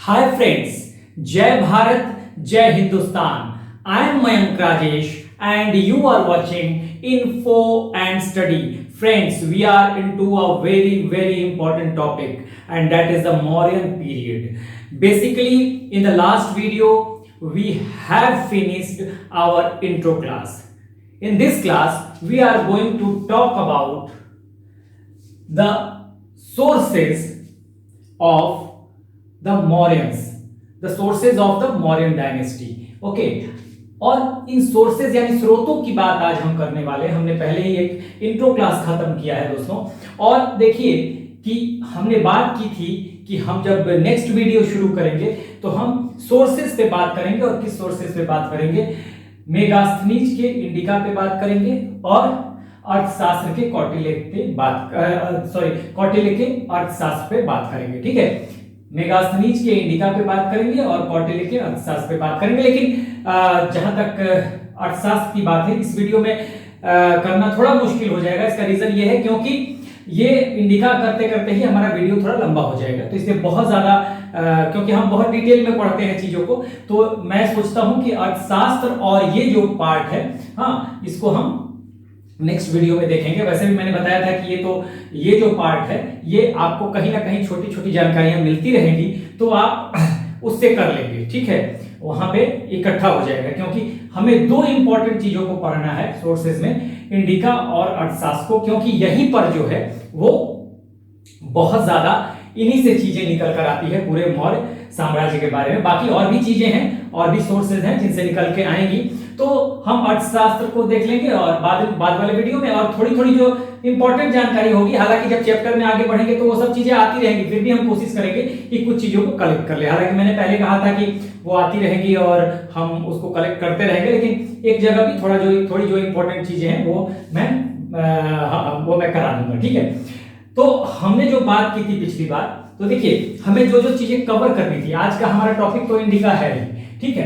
Hi friends, जय भारत, जय Hindustan. I am Mayank Rajesh and you are watching Info and Study. Friends, we are into a very important topic, and that is the Mauryan period. Basically, in the last video, we have finished our intro class. In this class, we are going to talk about the sources of the Mauryans, the sources of the Mauryan dynasty. Okay. और इन sources यानी स्रोतों की बात आज हम करने वाले हैं। हमने पहले ही एक इंट्रो क्लास खत्म किया है दोस्तों, और देखिए कि हमने बात की थी कि हम जब नेक्स्ट वीडियो शुरू करेंगे तो हम सोर्सेज पे बात करेंगे। और किस सोर्सेज पे बात करेंगे? मेगास्थनीज के इंडिका पे बात करेंगे और अर्थशास्त्र के कौटिल्य के अर्थशास्त्र पे बात करेंगे। ठीक है, मेगास्थनीज के इंडिका पे बात करेंगे और कौटिल्य के अर्थशास्त्र पे बात करेंगे। लेकिन जहां तक अर्थशास्त्र की बात है, इस वीडियो में करना थोड़ा मुश्किल हो जाएगा। इसका रीजन ये है क्योंकि ये इंडिका करते करते ही हमारा वीडियो थोड़ा लंबा हो जाएगा, तो इसलिए बहुत ज्यादा क्योंकि हम बहुत डिटेल में पढ़ते हैं चीजों को, तो मैं सोचता हूं कि अर्थशास्त्र और ये जो पार्ट है, हाँ, इसको हम नेक्स्ट वीडियो में देखेंगे। वैसे भी मैंने बताया था कि ये जो पार्ट है, ये आपको कहीं ना कहीं छोटी छोटी जानकारियां मिलती रहेंगी, तो आप उससे कर लेंगे। ठीक है, वहां पे इकट्ठा हो जाएगा, क्योंकि हमें दो इंपॉर्टेंट चीजों को पढ़ना है सोर्सेज में, इंडिका और अर्थशास्त्र को, क्योंकि यहीं पर जो है वो बहुत ज्यादा इन्हीं से चीजें निकल कर आती है पूरे मौर्य साम्राज्य के बारे में। बाकी और भी चीजें हैं और भी सोर्सेज हैं जिनसे निकल के आएंगी, तो हम अर्थशास्त्र को देख लेंगे और बाद वाले वीडियो में, और थोड़ी थोड़ी जो इंपॉर्टेंट जानकारी होगी, हालांकि जब चैप्टर में आगे बढ़ेंगे तो वो सब चीजें आती रहेंगी, फिर भी हम कोशिश करेंगे कि कुछ चीजों को कलेक्ट कर ले। हालांकि मैंने पहले कहा था कि वो आती रहेंगी और हम उसको कलेक्ट करते रहेंगे, लेकिन एक जगह भी थोड़ी जो इंपॉर्टेंट चीजें हैं वो मैं करा दूंगा। ठीक है, तो हमने जो बात की थी पिछली बार, तो देखिए हमें जो जो चीजें कवर करनी थी, आज का हमारा टॉपिक तो इंडिका है ही। ठीक है,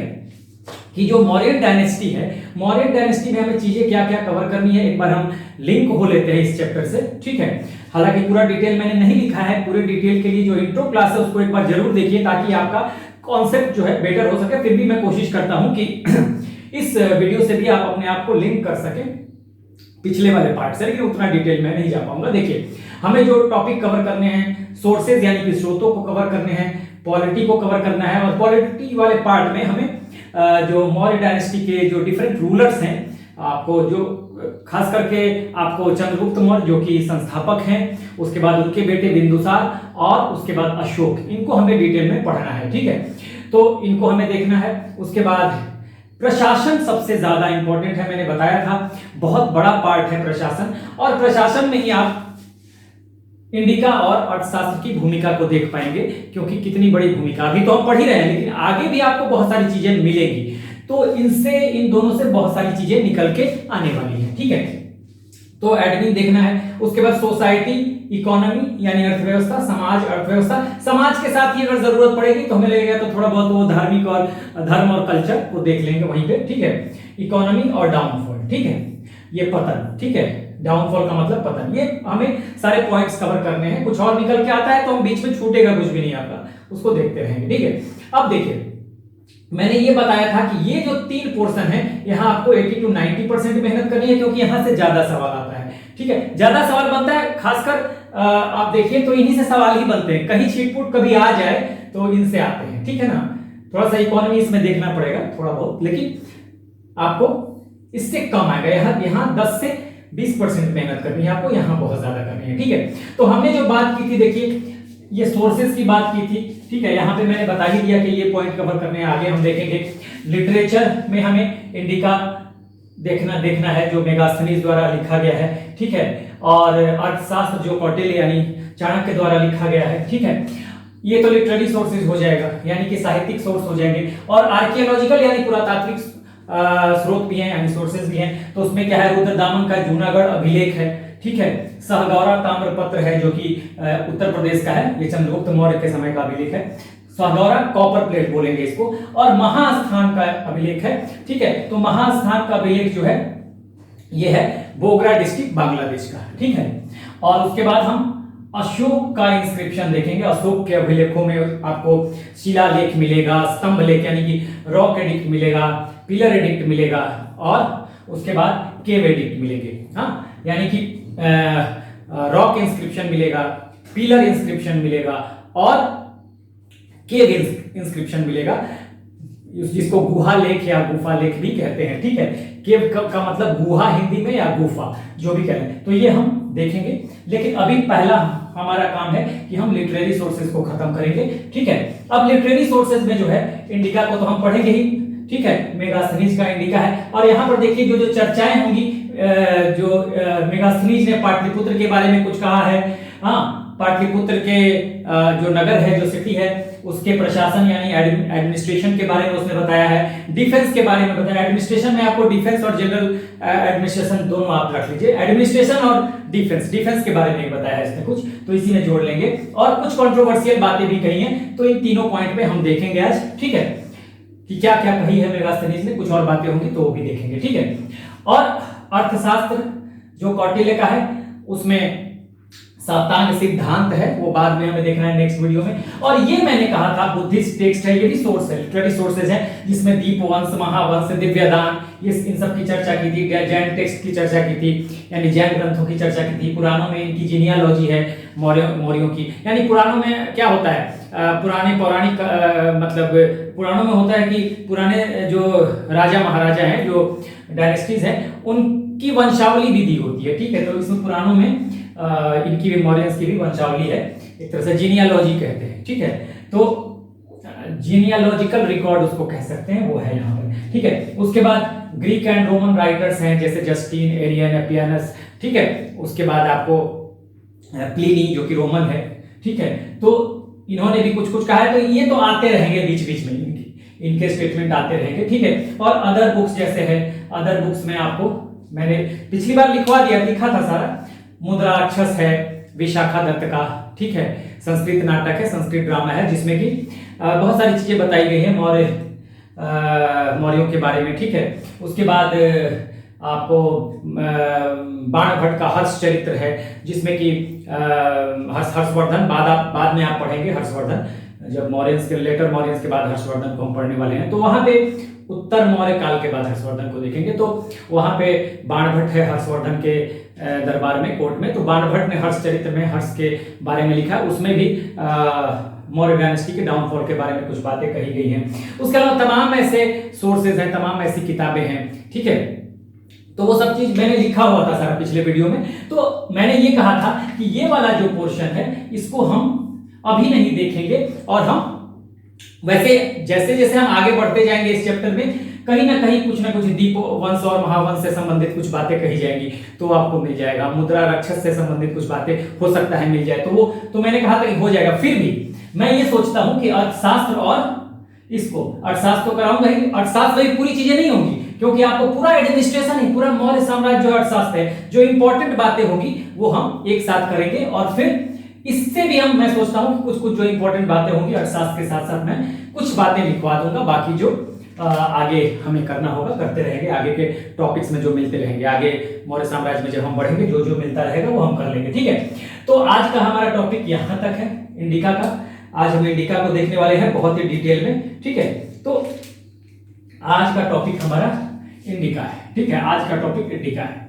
कि जो मौर्यन डायनेस्टी है, मौर्यन डायनेस्टी में हमें चीजें क्या क्या कवर करनी है, एक बार हम लिंक हो लेते हैं इस चैप्टर से। ठीक है, हालांकि पूरा डिटेल मैंने नहीं लिखा है, पूरे डिटेल के लिए जो इंट्रो क्लास है उसको एक बार जरूर देखिए, ताकि आपका कॉन्सेप्ट जो है बेटर हो सके। फिर भी मैं कोशिश करता हूं कि इस वीडियो से भी आप अपने आप को लिंक कर सके पिछले वाले पार्ट से, लेकिन उतना डिटेल में नहीं जा पाऊंगा। देखिए, हमें जो टॉपिक कवर करने हैं, सोर्सेज यानी कि स्रोतों को कवर करने हैं, पॉलिटी को कवर करना है, और पॉलिटी वाले पार्ट में हमें जो मौर्य डायनेस्टी के जो डिफरेंट रूलर्स हैं, आपको जो खास करके आपको चंद्रगुप्त मौर्य जो कि संस्थापक हैं, उसके बाद उनके बेटे बिंदुसार और उसके बाद अशोक, इनको हमें डिटेल में पढ़ना है। ठीक है, तो इनको हमें देखना है। उसके बाद प्रशासन सबसे ज्यादा इंपॉर्टेंट है, मैंने बताया था बहुत बड़ा पार्ट है प्रशासन, और प्रशासन में ही आप इंडिका और अर्थशास्त्र की भूमिका को देख पाएंगे, क्योंकि कितनी बड़ी भूमिका, अभी तो हम पढ़ ही रहे हैं, लेकिन आगे भी आपको बहुत सारी चीजें मिलेंगी, तो इन दोनों से बहुत सारी चीजें निकल के आने वाली है। ठीक है, तो एडमिन देखना है। उसके बाद सोसाइटी, इकोनॉमी यानी अर्थव्यवस्था, समाज, अर्थव्यवस्था, समाज के साथ ही अगर जरूरत पड़ेगी तो हमें लगेगा तो थोड़ा बहुत वो धार्मिक और धर्म और कल्चर को देख लेंगे वहीं पे। ठीक है, इकोनॉमी और डाउनफॉल, ठीक है, ये पतन, ठीक है, डाउनफॉल का मतलब पतन, ये हमें सारे पॉइंट्स कवर करने हैं। कुछ और निकल के आता है तो हम बीच में छूटेगा कुछ भी नहीं आपका, उसको देखते रहेंगे। ठीक है, अब देखिए मैंने ये बताया था कि ये जो तीन पोर्शन है, यहाँ आपको 80 to 90% मेहनत करनी है, क्योंकि यहाँ से ज्यादा सवाल आता है। ठीक है, ज्यादा सवाल बनता है, खासकर आप देखिए तो इन्हीं से सवाल ही बनते हैं, कहीं छिटपुट कभी आ जाए तो इनसे आते हैं। ठीक है ना, थोड़ा सा इकोनॉमी इसमें देखना पड़ेगा थोड़ा बहुत, लेकिन आपको इससे कम आएगा। यहाँ 10 से 20% मेहनत करनी है आपको, यहाँ बहुत ज्यादा करनी है। ठीक है, तो हमने जो बात की थी, देखिए ये सोर्सेज की बात की थी। ठीक है, यहाँ पे मैंने बता ही दिया कि ये पॉइंट कवर करने हैं, आगे हम देखेंगे। लिटरेचर में हमें इंडिका देखना है जो मेगास्थनीज द्वारा लिखा गया है। ठीक है, और अर्थशास्त्र जो कौटिल्य यानी चाणक्य द्वारा लिखा गया है। ठीक है, ये तो लिटरेरी सोर्सेज हो जाएगा, यानी कि साहित्यिक सोर्स हो जाएंगे। और आर्कियोलॉजिकल यानी पुरातात्विक स्रोत भी हैं, यानी सोर्सेज भी हैं। तो उसमें क्या है, रुद्रदामन का जूनागढ़ अभिलेख है। ठीक है, सहगौरा ताम्रपत्र है जो कि उत्तर प्रदेश का है, ये चंद्रगुप्त मौर्य के समय का अभिलेख है। सहगौरा कॉपर प्लेट बोलेंगे इसको, और महास्थान का अभिलेख है। ठीक है, तो महास्थान का अभिलेख जो है ये है बोगरा डिस्ट्रिक्ट बांग्लादेश का। ठीक है, और उसके बाद हम अशोक का इंस्क्रिप्शन देखेंगे। अशोक के अभिलेखों में आपको शिलालेख मिलेगा, स्तंभ लेख यानी कि रॉक एडिक्ट मिलेगा, पिलर एडिक्ट मिलेगा और उसके बाद केव एडिक्ट मिलेंगे। हाँ, यानी कि रॉक इंस्क्रिप्शन मिलेगा, पिलर इंस्क्रिप्शन मिलेगा और केव इंस्क्रिप्शन मिलेगा, जिसको गुहा लेख या गुफा लेख भी कहते हैं। ठीक है, केव का मतलब गुहा हिंदी में या गुफा जो भी कहें, तो ये हम देखेंगे। लेकिन अभी पहला हमारा काम है कि हम लिटरेरी सोर्सेज को खत्म करेंगे। ठीक है, अब लिटरेरी सोर्सेज में जो है इंडिका को तो हम पढ़ेंगे ही। ठीक है, मेगास्थनीज का इंडिका है और यहाँ पर देखिए जो चर्चाएं होंगी, जो मेगास्थनीज ने पाटलिपुत्र के बारे में कुछ कहा है। हाँ, पाटलिपुत्र के जो नगर है, जो सिटी है, उसके प्रशासन यानी एडमिनिस्ट्रेशन के बारे में उसने बताया है। डिफेंस के बारे में बताया। एडमिनिस्ट्रेशन में आपको डिफेंस और जनरल एडमिनिस्ट्रेशन दोनों आप रख लीजिए। एडमिनिस्ट्रेशन और डिफेंस के बारे में बताया है इसने कुछ, तो इसी में जोड़ लेंगे। और कुछ कंट्रोवर्शियल बातें भी कही हैं, तो इन तीनों पॉइंट पे हम देखेंगे आज। ठीक है, कि क्या क्या कही है मेगास्थनीज ने, कुछ और बातें होंगी तो वो भी देखेंगे। ठीक है, और अर्थशास्त्र जो कौटिल्य का है, उसमें सप्तांग सिद्धांत है, वो बाद में हमें देखना है नेक्स्ट वीडियो में। और ये मैंने कहा था बुद्धिस्ट टेक्स्ट है, ये भी सोर्स है, लिटरेरी सोर्सेज है, जिसमें दीपवंश, महावंश, दिव्यदान, ये इन सब की चर्चा की थी। जैन टेक्स्ट की चर्चा की थी, यानी जैन ग्रंथों की चर्चा की थी। पुराणों में इनकी जीनियालॉजी है मौर्यों की, यानी पुराणों में क्या होता है, पुराने पौराणिक मतलब पुराणों में होता है कि पुराने जो राजा महाराजा हैं, जो डायनेस्टीज हैं, उनकी वंशावली भी दी होती है। ठीक है, तो इसमें पुराणों में इनकी भी, मौर्यंस की भी वंशावली है, एक तरह से जीनियालॉजी कहते हैं। ठीक है, तो जीनियालॉजिकल रिकॉर्ड उसको कह सकते हैं, वो है यहाँ पर। ठीक है, उसके बाद ग्रीक एंड रोमन राइटर्स हैं, जैसे जस्टिन, एरियन, एपियानस। ठीक है, उसके बाद आपको प्लिनी जो कि रोमन है। ठीक है, तो इन्होंने भी कुछ कुछ कहा है, तो ये तो आते रहेंगे बीच बीच में, इनके स्टेटमेंट आते रहेंगे। ठीक है, और अदर बुक्स जैसे है, अदर बुक्स में आपको मैंने पिछली बार लिखा था सारा। मुद्राक्षस है विशाखा दत्त का। ठीक है, संस्कृत नाटक है, संस्कृत ड्रामा है, जिसमें कि बहुत सारी चीजें बताई गई हैं मौर्यों के बारे में। ठीक है, उसके बाद आपको बाणभट्ट का हर्ष चरित्र है, जिसमें कि हर्षवर्धन बाद में आप पढ़ेंगे। हर्षवर्धन जब मौर्यंस के लेटर मौर्यंस के बाद हर्षवर्धन को हम पढ़ने वाले हैं, तो वहां पे उत्तर मौर्य काल के बाद हर्षवर्धन को देखेंगे। तो वहां पे बाणभट्ट है हर्षवर्धन के दरबार में, कोर्ट में। तो बाणभट्ट ने हर्ष चरित्र में हर्ष के बारे में लिखा, उसमें भी मौर्य डायनेस्टी के डाउनफॉल के बारे में कुछ बातें कही गई हैं। उसके अलावा तमाम ऐसे सोर्सेज हैं, तमाम ऐसी किताबें हैं। ठीक है, तो वो सब चीज मैंने लिखा हुआ था सारा पिछले वीडियो में। तो मैंने ये कहा था कि ये वाला जो पोर्शन है, इसको हम अभी नहीं देखेंगे, और हम वैसे जैसे जैसे हम आगे बढ़ते जाएंगे इस चैप्टर में, कहीं ना कहीं कुछ ना कुछ दीप वंश और महावंश से संबंधित कुछ बातें कही जाएंगी, तो आपको मिल जाएगा। मुद्रा राक्षस से संबंधित कुछ बातें हो सकता है मिल जाए, तो वो तो मैंने कहा था कि हो जाएगा। फिर भी मैं ये सोचता हूं कि अर्थशास्त्र और इसको अर्थशास्त्र तो कराऊंगा ही, अर्थशास्त्र में पूरी चीजें नहीं होंगी, क्योंकि आपको पूरा एडमिनिस्ट्रेशन ही, पूरा मौर्य साम्राज्य जो अर्थशास्त्र है, जो इंपॉर्टेंट बातें होगी वो हम एक साथ करेंगे। और फिर इससे भी मैं सोचता हूं कि कुछ कुछ जो इंपॉर्टेंट बातें होंगी अर्थशास्त्र के साथ साथ मैं कुछ बातें लिखवा दूंगा। बाकी जो आगे हमें करना होगा करते रहेंगे, आगे के टॉपिक्स में जो मिलते रहेंगे, आगे मौर्य साम्राज्य में जब हम बढ़ेंगे जो जो मिलता रहेगा वो हम कर लेंगे। ठीक है, तो आज का हमारा टॉपिक यहाँ तक है इंडिका का। आज हम इंडिका को देखने वाले हैं बहुत ही डिटेल में। ठीक है, तो आज का टॉपिक हमारा इंडिका है। ठीक है, आज का टॉपिक इंडिका है,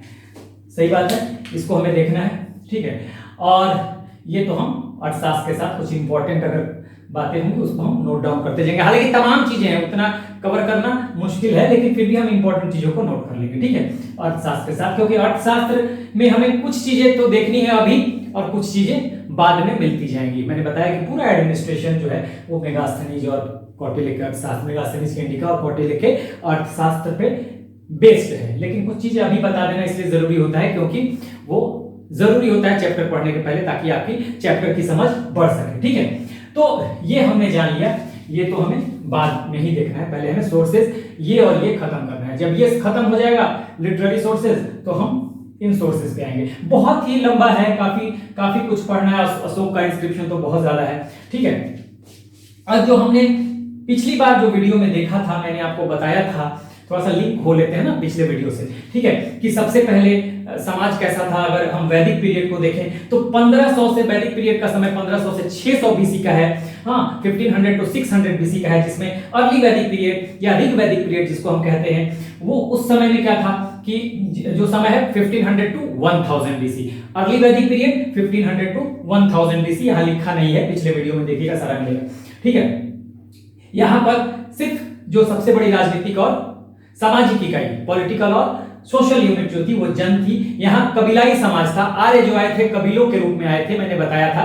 सही बात है, इसको हमें देखना है। ठीक है, और ये तो हम अर्थशास्त्र के साथ कुछ इंपॉर्टेंट अगर बातें होंगी उसको हम नोट डाउन करते जाएंगे। हालांकि तमाम चीजें हैं, उतना कवर करना मुश्किल है, लेकिन फिर भी हम इंपॉर्टेंट चीजों को नोट कर लेंगे। ठीक है, अर्थशास्त्र के साथ, क्योंकि अर्थशास्त्र में हमें कुछ चीजें तो देखनी है अभी और कुछ चीजें बाद में मिलती जाएंगी। मैंने बताया कि पूरा एडमिनिस्ट्रेशन जो है वो मेगास्थनीज और कौटिल्य के अर्थशास्त्र, मेगास्थनीज के इंडिका और कौटिल्य के अर्थशास्त्र पे बेस्ड है। लेकिन कुछ चीजें अभी बता देना इसलिए जरूरी होता है, क्योंकि वो जरूरी होता है चैप्टर पढ़ने के पहले, ताकि आपकी चैप्टर की समझ बढ़ सके। ठीक है, तो ये हमने जान लिया, ये तो हमें बाद में ही देखना है, पहले हमें सोर्सेज ये और ये खत्म करना है। जब ये खत्म हो जाएगा लिटरेरी सोर्सेज, तो हम इन सोर्सेज पे आएंगे। बहुत ही लंबा है, काफी कुछ पढ़ना है। अशोक का इंस्क्रिप्शन तो बहुत ज्यादा है। ठीक है, और जो हमने पिछली बार जो वीडियो में देखा था, मैंने आपको बताया था थोड़ा सा लिंक खो लेते हैं ना पिछले वीडियो से, ठीक है, कि सबसे पहले समाज कैसा था। अगर हम वैदिक पीरियड को देखें तो 1500 से वैदिक पीरियड का समय 1500 से 600 बीसी का है, हाँ 1500 टू 600 बीसी का है, जिसमें अर्ली वैदिक पीरियड या ऋग वैदिक पीरियड जिसको हम कहते हैं, वो उस समय में क्या था कि जो समय है 1500 टू 1000 बीसी। अर्ली वैदिक पीरियड 1500 टू 1000 बीसी, यहां लिखा नहीं है, पिछले वीडियो में देखिएगा सारा मिलेगा, ठीक है। यहां पर सिर्फ जो सबसे बड़ी राजनीतिक और सामाजिक इकाई, पॉलिटिकल और सोशल यूनिट जो थी वो जन थी। यहाँ कबीलाई समाज था, आर्य जो आए थे कबीलों के रूप में आए थे, मैंने बताया था,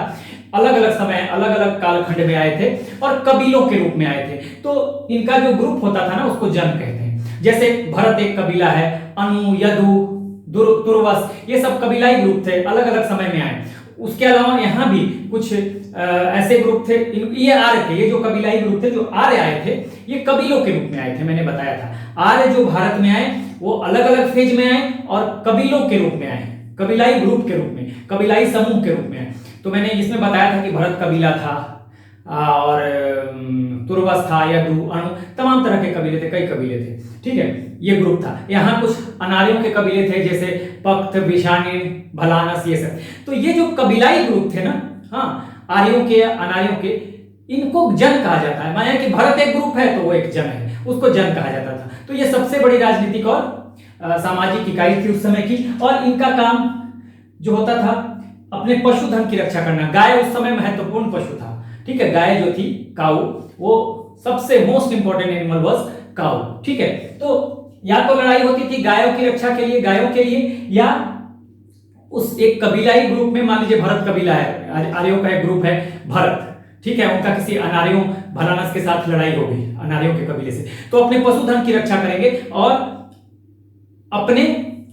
अलग अलग समय अलग अलग कालखंड में आए थे और कबीलों के रूप में आए थे। तो इनका जो ग्रुप होता था ना उसको जन कहते हैं। जैसे भरत एक कबीला है, अनु, यदु, तुर्वस, ये सब कबीलाई ग्रुप थे, अलग अलग समय में आए। उसके अलावा यहाँ भी कुछ ऐसे ग्रुप थे, ये आर्य थे, ये जो कबीलाई ग्रुप थे जो आर्य आए थे ये कबीलों के रूप में आए थे, मैंने बताया था। आर्य जो भारत में आए वो अलग अलग फेज में आए और कबीलों के रूप में आए, कबीलाई ग्रुप के रूप में, कबीलाई समूह के रूप में आए। तो मैंने इसमें बताया था कि भरत कबीला था और तुर्वस था, यदु, अनु, तमाम तरह के कबीले थे, कई कबीले थे, ठीक है, ये ग्रुप था। यहाँ कुछ अनार्यों के कबीले थे जैसे पक्त, विशानिन, भलानस, ये सब। तो ये जो कबीलाई ग्रुप थे ना, हाँ, आर्यों के, अनार्यों के, इनको जन कहा जाता है। माना कि भरत एक ग्रुप है तो वो एक जन है, उसको जन कहा जाता था। तो ये सबसे बड़ी राजनीतिक और सामाजिक इकाई थी उस समय की। और इनका काम जो होता था अपने पशुधन की रक्षा करना। गाय उस समय महत्वपूर्ण पशु था, ठीक है, गाय जो थी, काऊ, वो सबसे मोस्ट इंपॉर्टेंट एनिमल वाज काऊ, ठीक है। तो या तो लड़ाई होती थी गायों की रक्षा के लिए, गायों के लिए, या उस एक कबीलाई ग्रुप में, मान लीजिए भरत कबीला है, आर्यों का एक ग्रुप है भरत, ठीक है, उनका किसी अनार्यों भलानस के साथ लड़ाई हो गई अनार्यों के कबीले से, तो अपने पशुधन की रक्षा करेंगे और अपने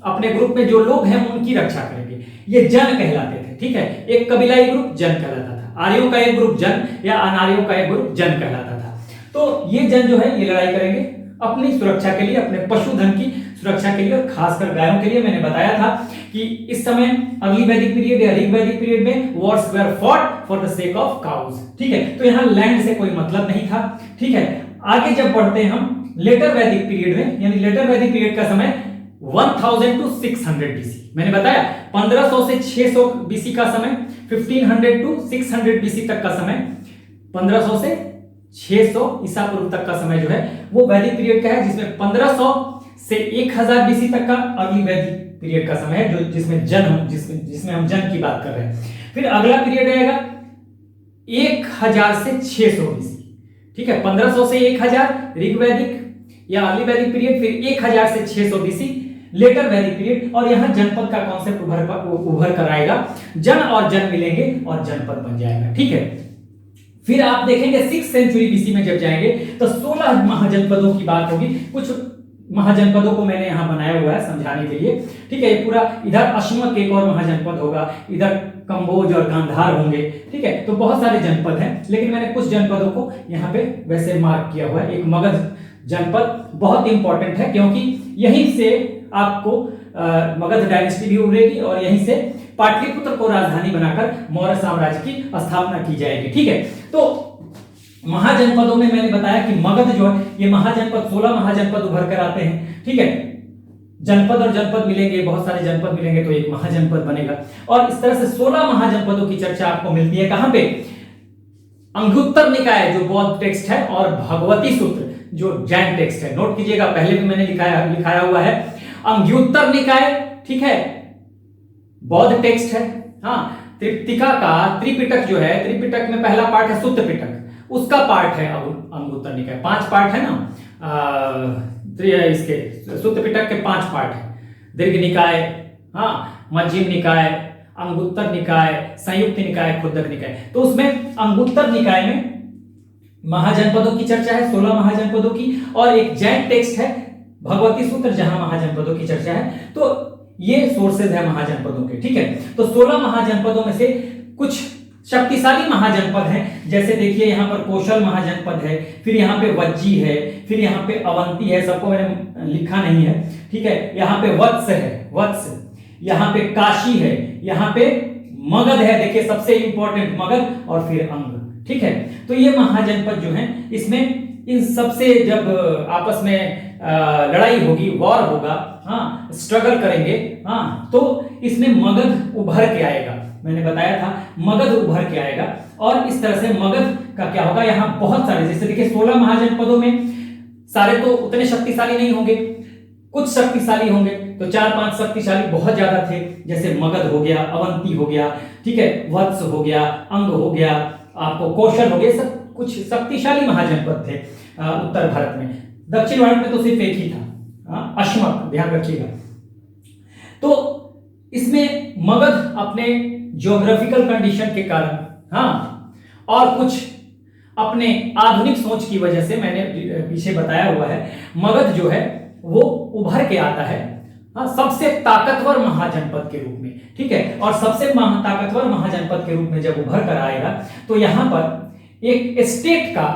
अपने ग्रुप में जो लोग हैं उनकी रक्षा करेंगे। ये जन कहलाते थे, ठीक है। एक कबीलाई ग्रुप जन कहलाता था, आर्यों का एक ग्रुप जन या अनार्यों का एक ग्रुप जन कहलाता था। तो ये जन जो है ये लड़ाई करेंगे अपनी सुरक्षा के लिए, अपने पशुधन की सुरक्षा के लिए और खासकर गायों के लिए। मैंने बताया था कि इस समय अर्ली वैदिक पीरियड या ऋग वैदिक पीरियड में Wars were fought for the sake of cows, ठीक है। तो यहाँ लैंड से कोई मतलब नहीं था, ठीक है। आगे जब बढ़ते हैं हम लेटर वैदिक पीरियड में, यानी लेटर वैदिक पीरियड का समय 1000 टू 600 बीसी, मैंने बताया 1500 से 600 बीसी का समय, 1500 टू 600 बीसी तक का समय, 1500 से 600 ईसा पूर्व तक का समय जो है वो वैदिक पीरियड का है, जिसमें 1500 से 1000 बीसी तक का अर्ली वैदिक पीरियड का समय है, जो जिसमें हम जन की बात कर रहे हैं। फिर अगला पीरियड आएगा 1000 से 600 बीसी, ठीक है, 1500 से 1000 ऋग वैदिक या अर्ली वैदिक पीरियड, फिर 1000 से 600 बीसी लेटर वैदिक पीरियड। और यहां जनपद का कॉन्सेप्ट उभर कर आएगा, जन और जन मिलेंगे और जनपद बन जाएगा, ठीक है। फिर आप देखेंगे 6th सेंचुरी बीसी में जब जाएंगे तो 16 महाजनपदों की बात होगी। कुछ महाजनपदों को मैंने यहां बनाया हुआ है समझाने के लिए, ठीक है। ये पूरा इधर अश्मक एक और महाजनपद होगा, इधर कंबोज और गांधार होंगे, ठीक है। तो बहुत सारे जनपद हैं, लेकिन मैंने कुछ जनपदों को यहाँ पे वैसे मार्क किया हुआ है। एक मगध जनपद बहुत इंपॉर्टेंट है क्योंकि यहीं से आपको मगध डायनेस्टी भी उभरेगी और यहीं से पाटलिपुत्र को राजधानी बनाकर मौर्य साम्राज्य की स्थापना की जाएगी, ठीक है। तो महाजनपदों में मैंने बताया कि मगध जो है ये महाजनपद, 16 महाजनपद उभर कर आते हैं, ठीक है। जनपद और जनपद मिलेंगे, बहुत सारे जनपद मिलेंगे तो एक महाजनपद बनेगा। और इस तरह से 16 महाजनपदों की चर्चा आपको मिलती है कहां पे? अंगुत्तर निकाय जो बौद्ध टेक्स्ट है और भगवती सूत्र जो जैन टेक्स्ट है। नोट कीजिएगा, पहले भी मैंने लिखाया हुआ है अंगुत्तर निकाय, ठीक है, बौद्ध टेक्स्ट है। हाँ, त्रिपिटका का त्रिपिटक जो है, त्रिपिटक में पहला पार्ट है सुत्त पिटक, उसका पार्ट है अब अंगुत्तर निकाय। 5 पार्ट है ना, इसके सुत्त पिटक के 5 पार्ट है। दीर्घ निकाय, हाँ, मध्यम निकाय, अंगुत्तर निकाय, संयुक्त निकाय, खुद्दक निकाय। तो उसमें अंगुत्तर निकाय में महाजनपदों की चर्चा है, 16 महाजनपदों की, और एक जैन टेक्स्ट है भगवती सूत्र जहां महाजनपदों की चर्चा है। तो ये सोर्सेज है महाजनपदों के, ठीक है। तो 16 महाजनपदों में से कुछ शक्तिशाली महाजनपद हैं, जैसे देखिए यहाँ पर कौशल महाजनपद है, फिर यहाँ पे वज्जी है, फिर यहाँ पे अवंती है, सबको मैंने लिखा नहीं है, ठीक है। यहाँ पे वत्स है, वत्स, यहाँ पे काशी है, यहाँ पे मगध है, देखिए सबसे इंपॉर्टेंट मगध, और फिर अंग, ठीक है। तो ये महाजनपद जो है इसमें इन सबसे जब आपस में लड़ाई होगी, वॉर होगा, हाँ, स्ट्रगल करेंगे, हाँ, तो इसमें मगध उभर के आएगा। मैंने बताया था मगध उभर के आएगा। और इस तरह से मगध का क्या होगा, यहाँ बहुत सारे, जैसे देखिए 16 महाजनपदों में सारे तो उतने शक्तिशाली नहीं होंगे, कुछ शक्तिशाली होंगे, तो 4-5 शक्तिशाली बहुत ज्यादा थे, जैसे मगध हो गया, अवंती हो गया, ठीक है, वत्स हो गया, अंग हो गया, आपको कौशल हो गया, सब कुछ शक्तिशाली महाजनपद थे उत्तर भारत में। दक्षिण भारत में तो सिर्फ एक ही था, अश्मक, ध्यान रखिएगा। तो इसमें मगध अपने ज्योग्राफिकल कंडीशन के कारण, हाँ, और कुछ अपने आधुनिक सोच की वजह से, मैंने पीछे बताया हुआ है, मगध जो है वो उभर के आता है, हाँ, सबसे ताकतवर महाजनपद के रूप में, ठीक है। और सबसे ताकतवर महाजनपद के रूप में जब उभर कर आएगा तो यहां पर एक स्टेट का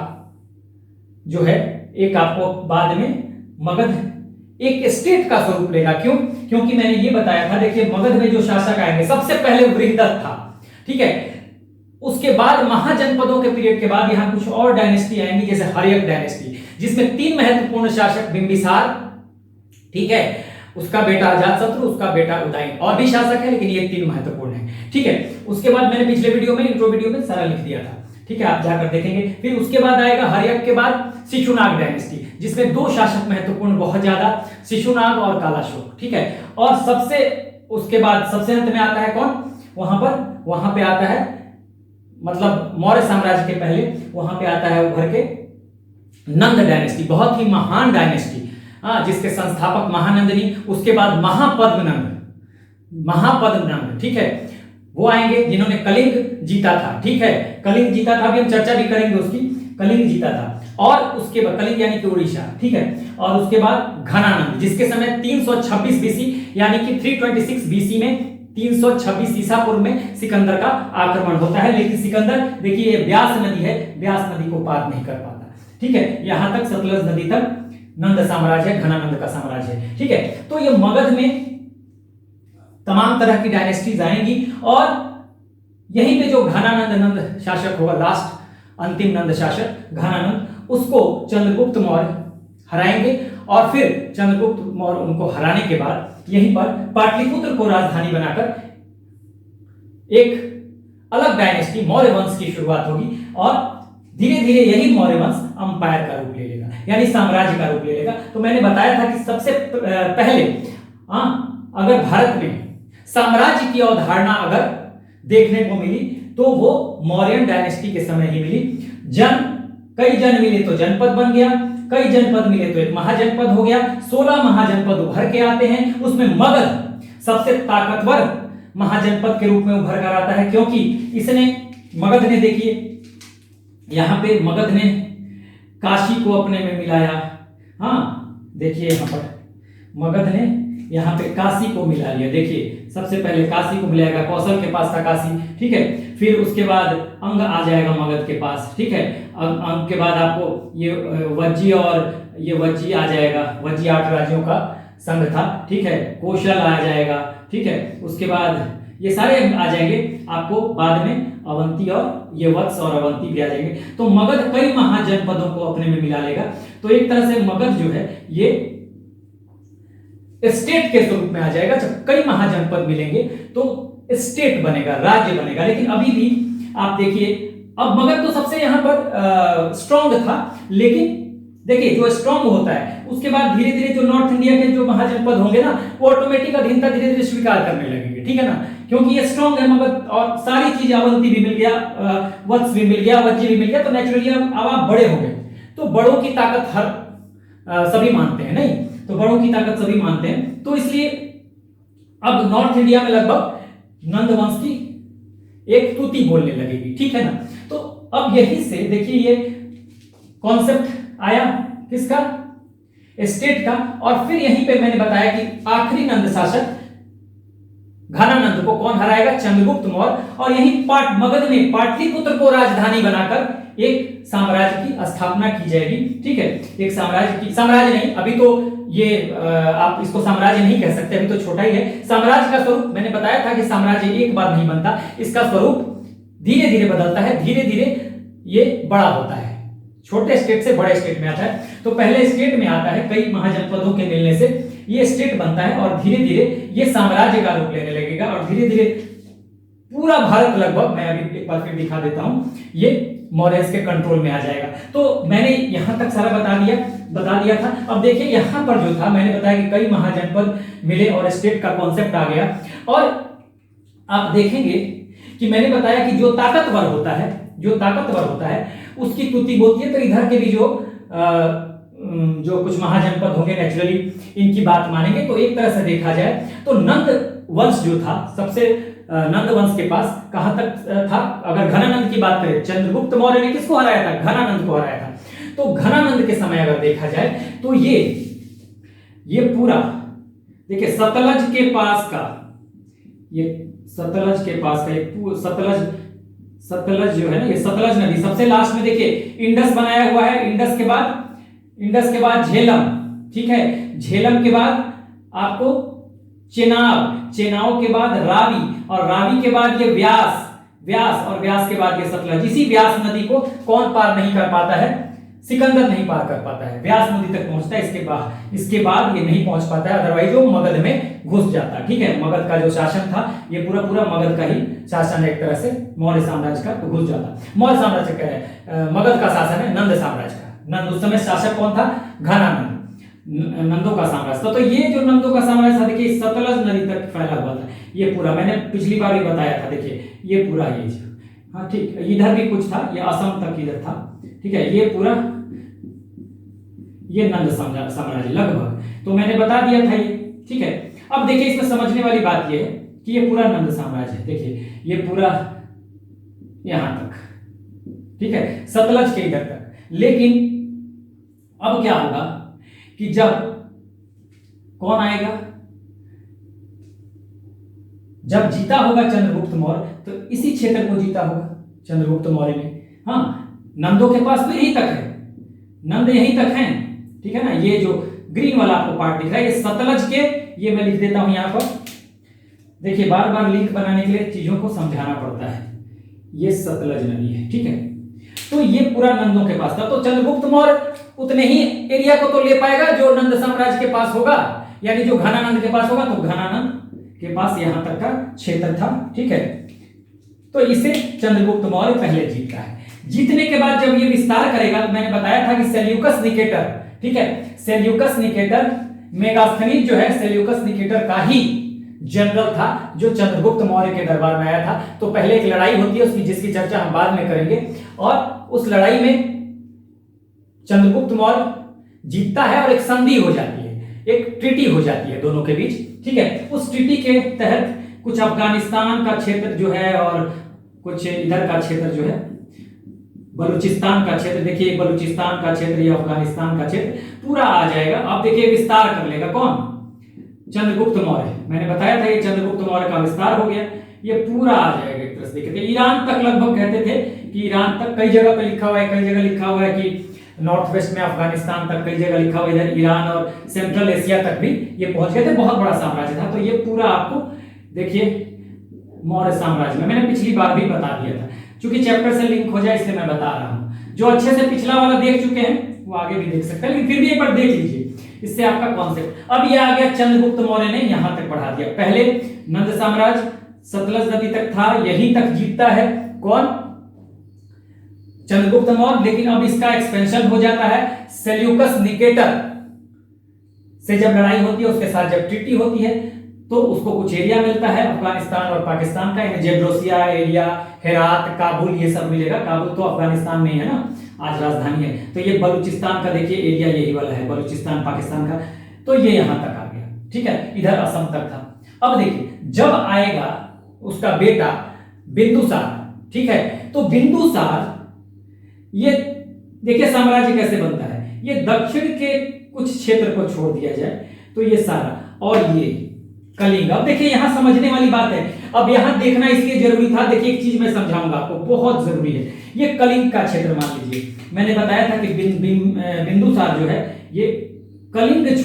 जो है, एक आपको बाद में मगध एक स्टेट का स्वरूप लेगा। क्यों? क्योंकि मैंने ये बताया था, देखिए मगध में जो शासक आएंगे, सबसे पहले बृहदत्त था, ठीक है, उसके बाद महाजनपदों के पीरियड के बाद यहां कुछ और डायनेस्टी आएंगी, जैसे हर्यक डायनेस्टी, जिसमें 3 महत्वपूर्ण शासक, बिंबिसार, ठीक है, उसका बेटा अजातशत्रु, उसका बेटा उदयन, और भी शासक है, लेकिन ये 3 महत्वपूर्ण है, ठीक है। उसके बाद मैंने पिछले वीडियो में, इंट्रो वीडियो में सारा लिख दिया था, ठीक है, आप जाकर देखेंगे। फिर उसके बाद आएगा हर्यक के बाद शिशुनाग डायनेस्टी, जिसमें 2 शासक महत्वपूर्ण बहुत ज्यादा, शिशुनाग और कालाशोक, ठीक है। और सबसे उसके बाद सबसे अंत में आता है कौन, वहां पे आता है, मतलब मौर्य साम्राज्य के पहले वहां पे आता है उभर के नंद डायनेस्टी, बहुत ही महान डायनेस्टी, जिसके संस्थापक महानंदनी, उसके बाद महापद्मनंद, ठीक है, वो आएंगे जिन्होंने कलिंग जीता था, ठीक है, कलिंग जीता था, अभी हम चर्चा भी करेंगे उसकी, कलिंग जीता था। और उसके बाद कलिंग यानी कि उड़ीसा, ठीक है। और उसके बाद घनानंद, जिसके समय 326 बीसी यानी कि 326 बीसी में 326 ईसा पूर्व में सिकंदर का आक्रमण होता है, लेकिन सिकंदर देखिए ये ब्यास नदी है, ब्यास नदी को पार नहीं कर पाता, ठीक है। यहां तक सतलज नदी तक नंद साम्राज्य है, घनानंद का साम्राज्य है, ठीक है। तो ये मगध में तमाम तरह की डायनेस्टीज आएंगी, और यहीं पे जो घनानंद नंद शासक होगा, लास्ट अंतिम नंद शासक घनानंद, उसको चंद्रगुप्त मौर्य हराएंगे। और फिर चंद्रगुप्त मौर्य उनको हराने के बाद यहीं पर पाटलिपुत्र को राजधानी बनाकर एक अलग डायनेस्टी मौर्य वंश की शुरुआत होगी, और धीरे धीरे यही मौर्य वंश अंपायर का रूप ले लेगा, यानी साम्राज्य का रूप ले लेगा। तो मैंने बताया था कि सबसे पहले अगर भारत में साम्राज्य की अवधारणा अगर देखने को मिली तो वो मौर्यन डायनेस्टी के समय ही मिली। कई जन मिले तो जनपद बन गया, कई जनपद मिले तो एक महाजनपद हो गया, 16 महाजनपद उभर के आते हैं, उसमें मगध सबसे ताकतवर महाजनपद के रूप में उभर कर आता है, क्योंकि मगध ने देखिए यहां पे मगध ने काशी को अपने में मिलाया, हाँ, देखिए यहां पर मगध ने यहाँ पे काशी को मिला लिया, देखिए सबसे पहले काशी को मिलाएगा, कौशल के पास था काशी, ठीक है। फिर उसके बाद अंग आ जाएगा मगध के पास, ठीक है। अंग के बाद आपको ये वज्जी और ये वज्जी आ जाएगा, वज्जी 8 राज्यों का संघ था, ठीक है। कौशल आ जाएगा, ठीक है। उसके बाद ये सारे आ जाएंगे, आपको बाद में अवंती और ये वत्स और अवंती भी आ जाएंगे। तो मगध कई महाजनपदों को अपने में मिला लेगा। तो एक तरह से मगध जो है ये स्टेट के स्वरूप में आ जाएगा। जब कई महाजनपद मिलेंगे तो स्टेट बनेगा, राज्य बनेगा। लेकिन अभी भी आप देखिए, अब मगध तो सबसे यहां पर स्ट्रॉन्ग था, लेकिन देखिए जो स्ट्रॉन्ग होता है उसके बाद धीरे धीरे जो नॉर्थ इंडिया के जो महाजनपद होंगे ना, वो ऑटोमेटिक अधीनता धीरे धीरे स्वीकार करने लगेंगे, ठीक है ना, क्योंकि ये स्ट्रॉन्ग है मगध, और सारी चीज अवंती भी मिल गया, वत्स भी मिल गया, वज्जी भी मिल गया, तो नेचुरली अब आप बड़े हो गए। तो बड़ों की ताकत सभी मानते हैं, नहीं तो बड़ों की ताकत सभी मानते हैं। तो इसलिए अब नॉर्थ इंडिया में लगभग नंद वंश की एक तुति बोलने लगेगी, ठीक है ना। तो अब यही से देखिए ये कॉन्सेप्ट आया किसका, स्टेट का। और फिर यहीं पे मैंने बताया कि आखिरी नंद शासक घनानंद को कौन हराएगा, चंद्रगुप्त मौर्य। और यही मगध में पाटलिपुत्र को राजधानी बनाकर एक साम्राज्य की स्थापना की जाएगी, ठीक है। एक साम्राज्य नहीं, अभी तो ये आप इसको साम्राज्य नहीं कह सकते, अभी तो छोटा ही है। साम्राज्य का स्वरूप मैंने बताया था कि साम्राज्य एक बार नहीं बनता, इसका स्वरूप धीरे धीरे बदलता है, धीरे धीरे ये बड़ा होता है, छोटे स्टेट से बड़े स्टेट में आता है। तो पहले स्टेट में आता है, कई महाजनपदों के मिलने से ये स्टेट बनता है और धीरे धीरे ये साम्राज्य का रूप लेने लगेगा और धीरे धीरे पूरा भारत लगभग, मैं अभी एक बार फिर दिखा देता हूं, ये मौर्यस के कंट्रोल में आ जाएगा। तो मैंने यहां तक सारा बता दिया था। अब देखिए यहां पर जो था, मैंने बताया कि कई महाजनपद मिले और स्टेट का कॉन्सेप्ट आ गया। और आप देखेंगे कि मैंने बताया कि जो ताकतवर होता है उसकी तुति बोलती है। तो इधर के भी जो कुछ महाजनपद होंगे नेचुरली इनकी बात मानेंगे। तो एक तरह से देखा जाए तो नंद वंश जो था, सबसे नंद वंश के पास कहां तक था, अगर घनानंद की बात करें, चंद्रगुप्त मौर्य ने किसको हराया था? घनानंद को हराया था। तो घनानंद के समय अगर देखा जाए तो ये पूरा देखिए सतलज के पास का, ये सतलज के पास का, ये सतलज जो है ना, ये सतलज नदी सबसे लास्ट में देखिए इंडस बनाया हुआ है। इंडस के बाद झेलम, ठीक है, झेलम के बाद आपको चेनाब के बाद रावी, और रावी के बाद ये व्यास और व्यास के बाद ये सतलज। इसी व्यास नदी को कौन पार नहीं कर पाता है? सिकंदर नहीं पार कर पाता है, व्यास नदी तक पहुंचता है, इसके बाद ये नहीं पहुंच पाता है, अदरवाइज वो मगध में घुस जाता है। ठीक है, मगध का जो शासन था ये पूरा मगध का ही शासन है, एक तरह से मौर्य साम्राज्य का घुस जाता। मौर्य साम्राज्य कह रहे हैं, मगध का शासन है नंद साम्राज्य का। नंद उस समय शासक कौन था? घनानंद, नंदों का साम्राज्य था। तो ये जो नंदों का साम्राज्य था देखिए सतलज नदी तक फैला हुआ था। ये पूरा मैंने पिछली बार भी बताया था, देखिए ये पूरा ये, हाँ ठीक, इधर भी कुछ था, ये असम तक इधर था, ठीक है, ये पूरा ये नंद साम्राज्य लगभग, तो मैंने बता दिया था ये। ठीक है, अब देखिए इसमें समझने वाली बात ये है कि ये पूरा नंद साम्राज्य है, देखिए ये पूरा यहां तक, ठीक है, सतलज के इधर तक। लेकिन अब क्या होगा कि जब कौन आएगा, जब जीता होगा चंद्रगुप्त मौर्य, तो इसी क्षेत्र को जीता होगा चंद्रगुप्त मौर्य ने। हाँ, नंदों के पास तो यही तक है, नंद यही तक हैं, ठीक है ना। ये जो ग्रीन वाला आपको पार्ट दिख रहा है ये सतलज के, ये मैं लिख देता हूं यहां पर, देखिए बार बार लिंक बनाने के लिए चीजों को समझाना पड़ता है। ये सतलज नदी है, ठीक है, तो ये पूरा नंदों के पास था। तो चंद्रगुप्त मौर्य उतने ही एरिया को तो ले पाएगा जो नंद साम्राज्य के पास होगा, यानी जो घनानंद के पास होगा, तो घनानंद के पास यहां तक का क्षेत्र था, ठीक है। तो इसे चंद्रगुप्त मौर्य पहले जीतता है। जीतने के बाद जब ये विस्तार करेगा, तो मैंने बताया था कि सेल्यूकस निकेटर, ठीक है, सेल्यूकस निकेटर, मेगास्थनीज जो है सेल्यूकस निकेटर का ही जनरल था जो चंद्रगुप्त मौर्य के दरबार में आया था। तो पहले एक लड़ाई होती है उसकी, जिसकी चर्चा हम बाद में करेंगे, और उस लड़ाई में चंद्रगुप्त मौर्य जीतता है और एक संधि हो जाती है, एक ट्रीटी हो जाती है दोनों के बीच, ठीक है। उस ट्रीटी के तहत कुछ अफगानिस्तान का क्षेत्र जो है और कुछ इधर का क्षेत्र जो है बलूचिस्तान का क्षेत्र, देखिए बलूचिस्तान का क्षेत्र या अफगानिस्तान का क्षेत्र पूरा आ जाएगा। अब देखिए विस्तार कर लेगा कौन? चंद्रगुप्त मौर्य। मैंने बताया था ये चंद्रगुप्त मौर्य का विस्तार हो गया, ये पूरा आ जाएगा एक तरह से। देखिए ईरान तक लगभग कहते थे कि ईरान तक, कई जगह पे लिखा हुआ है, कई जगह लिखा हुआ है कि नॉर्थ वेस्ट में अफगानिस्तान तक, कई जगह लिखा हुआ है इधर ईरान और सेंट्रल एशिया तक भी ये पहुंच गए थे। बहुत बड़ा साम्राज्य था। तो ये पूरा आपको देखिए मौर्य साम्राज्य में मैंने पिछली बार भी बता दिया था, क्योंकि चैप्टर से लिंक हो जाए इसलिए मैं बता रहा हूं। जो अच्छे से पिछला वाला देख चुके हैं वो आगे भी देख सकते हैं, लेकिन फिर भी एक बार देख लीजिए, इससे आपका कॉन्सेप्ट। अब ये आ गया चंद्रगुप्त मौर्य ने यहां तक बढ़ा दिया। पहले नंद साम्राज्य सतलज नदी तक था, यहीं तक जीतता है कौन? चंद्रगुप्त मौर्य। लेकिन अब इसका एक्सपेंशन हो जाता है सेल्यूकस निकेटर से, जब लड़ाई होती है उसके साथ जब ट्रीटी होती है तो उसको कुछ एरिया मिलता है अफगानिस्तान और पाकिस्तान का, जेड्रोसिया एरिया, हेरात, काबुल, ये सब मिलेगा। काबुल तो अफगानिस्तान में ही है ना, आज राजधानी है। तो ये बलूचिस्तान का देखिए एरिया यही वाला है, बलूचिस्तान पाकिस्तान का। तो ये यहां तक आ गया, ठीक है, इधर असम तक था। अब देखिए जब आएगा उसका बेटा बिंदुसार, ठीक है, तो बिंदुसार, ये देखिए साम्राज्य कैसे बनता है, ये दक्षिण के कुछ क्षेत्र को छोड़ दिया जाए तो ये सारा, और ये कलिंग। अब देखिए यहां समझने वाली बात है, अब यहां देखना इसलिए जरूरी था। देखिए एक चीज मैं समझाऊंगा आपको, बहुत जरूरी है। ये कलिंग का क्षेत्र मान लीजिए, मैंने बताया था कि बिंदुसार जो है ये कलिंग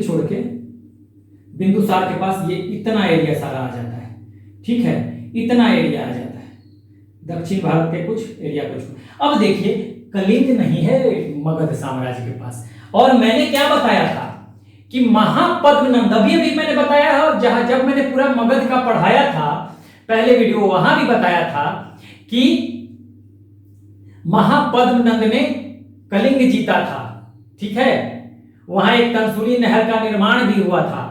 छोड़ के बिंदुसार के पास ये इतना एरिया सारा आ जाता है, ठीक है, इतना एरिया आ जाता है दक्षिण भारत के कुछ एरिया को छोड़। अब देखिए कलिंग नहीं है मगध साम्राज्य के पास, और मैंने क्या बताया था कि महापद्मनंद, अभी अभी मैंने बताया है, और जब मैंने पूरा मगध का पढ़ाया था पहले वीडियो, वहां भी बताया था कि महापद्मनंद ने कलिंग जीता था। ठीक है, वहां एक तंसुली नहर का निर्माण भी हुआ था।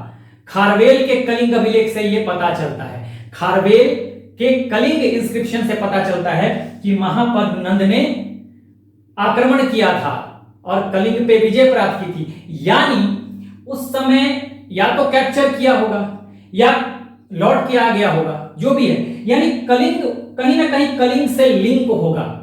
खारवेल के कलिंग अभिलेख से यह पता चलता है, खारवेल के कलिंग इंस्क्रिप्शन से पता चलता है कि महापद्मनंद ने आक्रमण किया था और कलिंग पे विजय प्राप्त की थी। यानी उस समय या तो कैप्चर किया होगा या लौट के आ गया होगा, जो भी है, यानी कलिंग कहीं ना कहीं कलिंग से लिंक होगा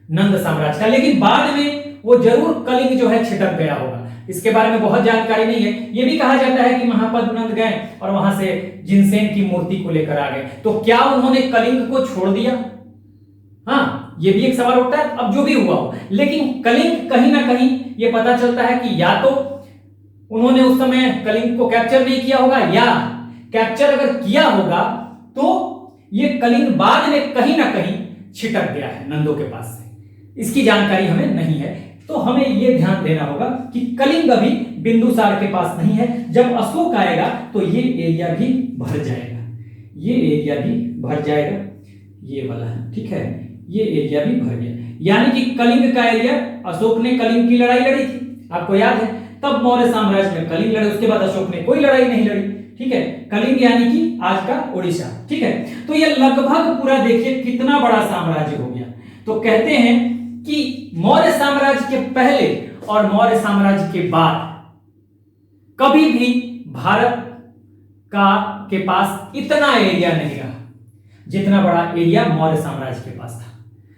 नंद साम्राज्य का, लेकिन बाद में वो जरूर कलिंग जो है छिटक गया होगा। इसके बारे में बहुत जानकारी नहीं है। यह भी कहा जाता है कि महापद्मनंद गए और वहां से जिनसेन की मूर्ति को लेकर आ गए, तो क्या उन्होंने कलिंग को छोड़ दिया? हाँ, ये भी एक सवाल उठता है। अब जो भी हुआ हो, लेकिन कलिंग कहीं ना कहीं ये पता चलता है कि या तो उन्होंने उस समय कलिंग को कैप्चर नहीं किया होगा, या कैप्चर अगर किया होगा तो ये कलिंग बाद में कहीं ना कहीं छिटक गया है नंदों के पास से। इसकी जानकारी हमें नहीं है, तो हमें यह ध्यान देना होगा कि कलिंग अभी बिंदुसार के पास नहीं है। जब अशोक आएगा तो ये एरिया भी भर जाएगा, ये एरिया भी भर जाएगा, ये वाला, ठीक है, ये एरिया भी भर गया। यानी कि कलिंग का एरिया, अशोक ने कलिंग की लड़ाई लड़ी थी, आपको याद है, तब मौर्य साम्राज्य में कलिंग लड़े, उसके बाद अशोक ने कोई लड़ाई नहीं लड़ी। ठीक है, कलिंग यानी कि आज का उड़ीसा। ठीक है, तो ये लगभग पूरा देखिए कितना बड़ा साम्राज्य हो गया। तो कहते हैं कि मौर्य साम्राज्य के पहले और मौर्य साम्राज्य के बाद कभी भी भारत का के पास इतना एरिया नहीं रहा जितना बड़ा एरिया मौर्य साम्राज्य के पास था।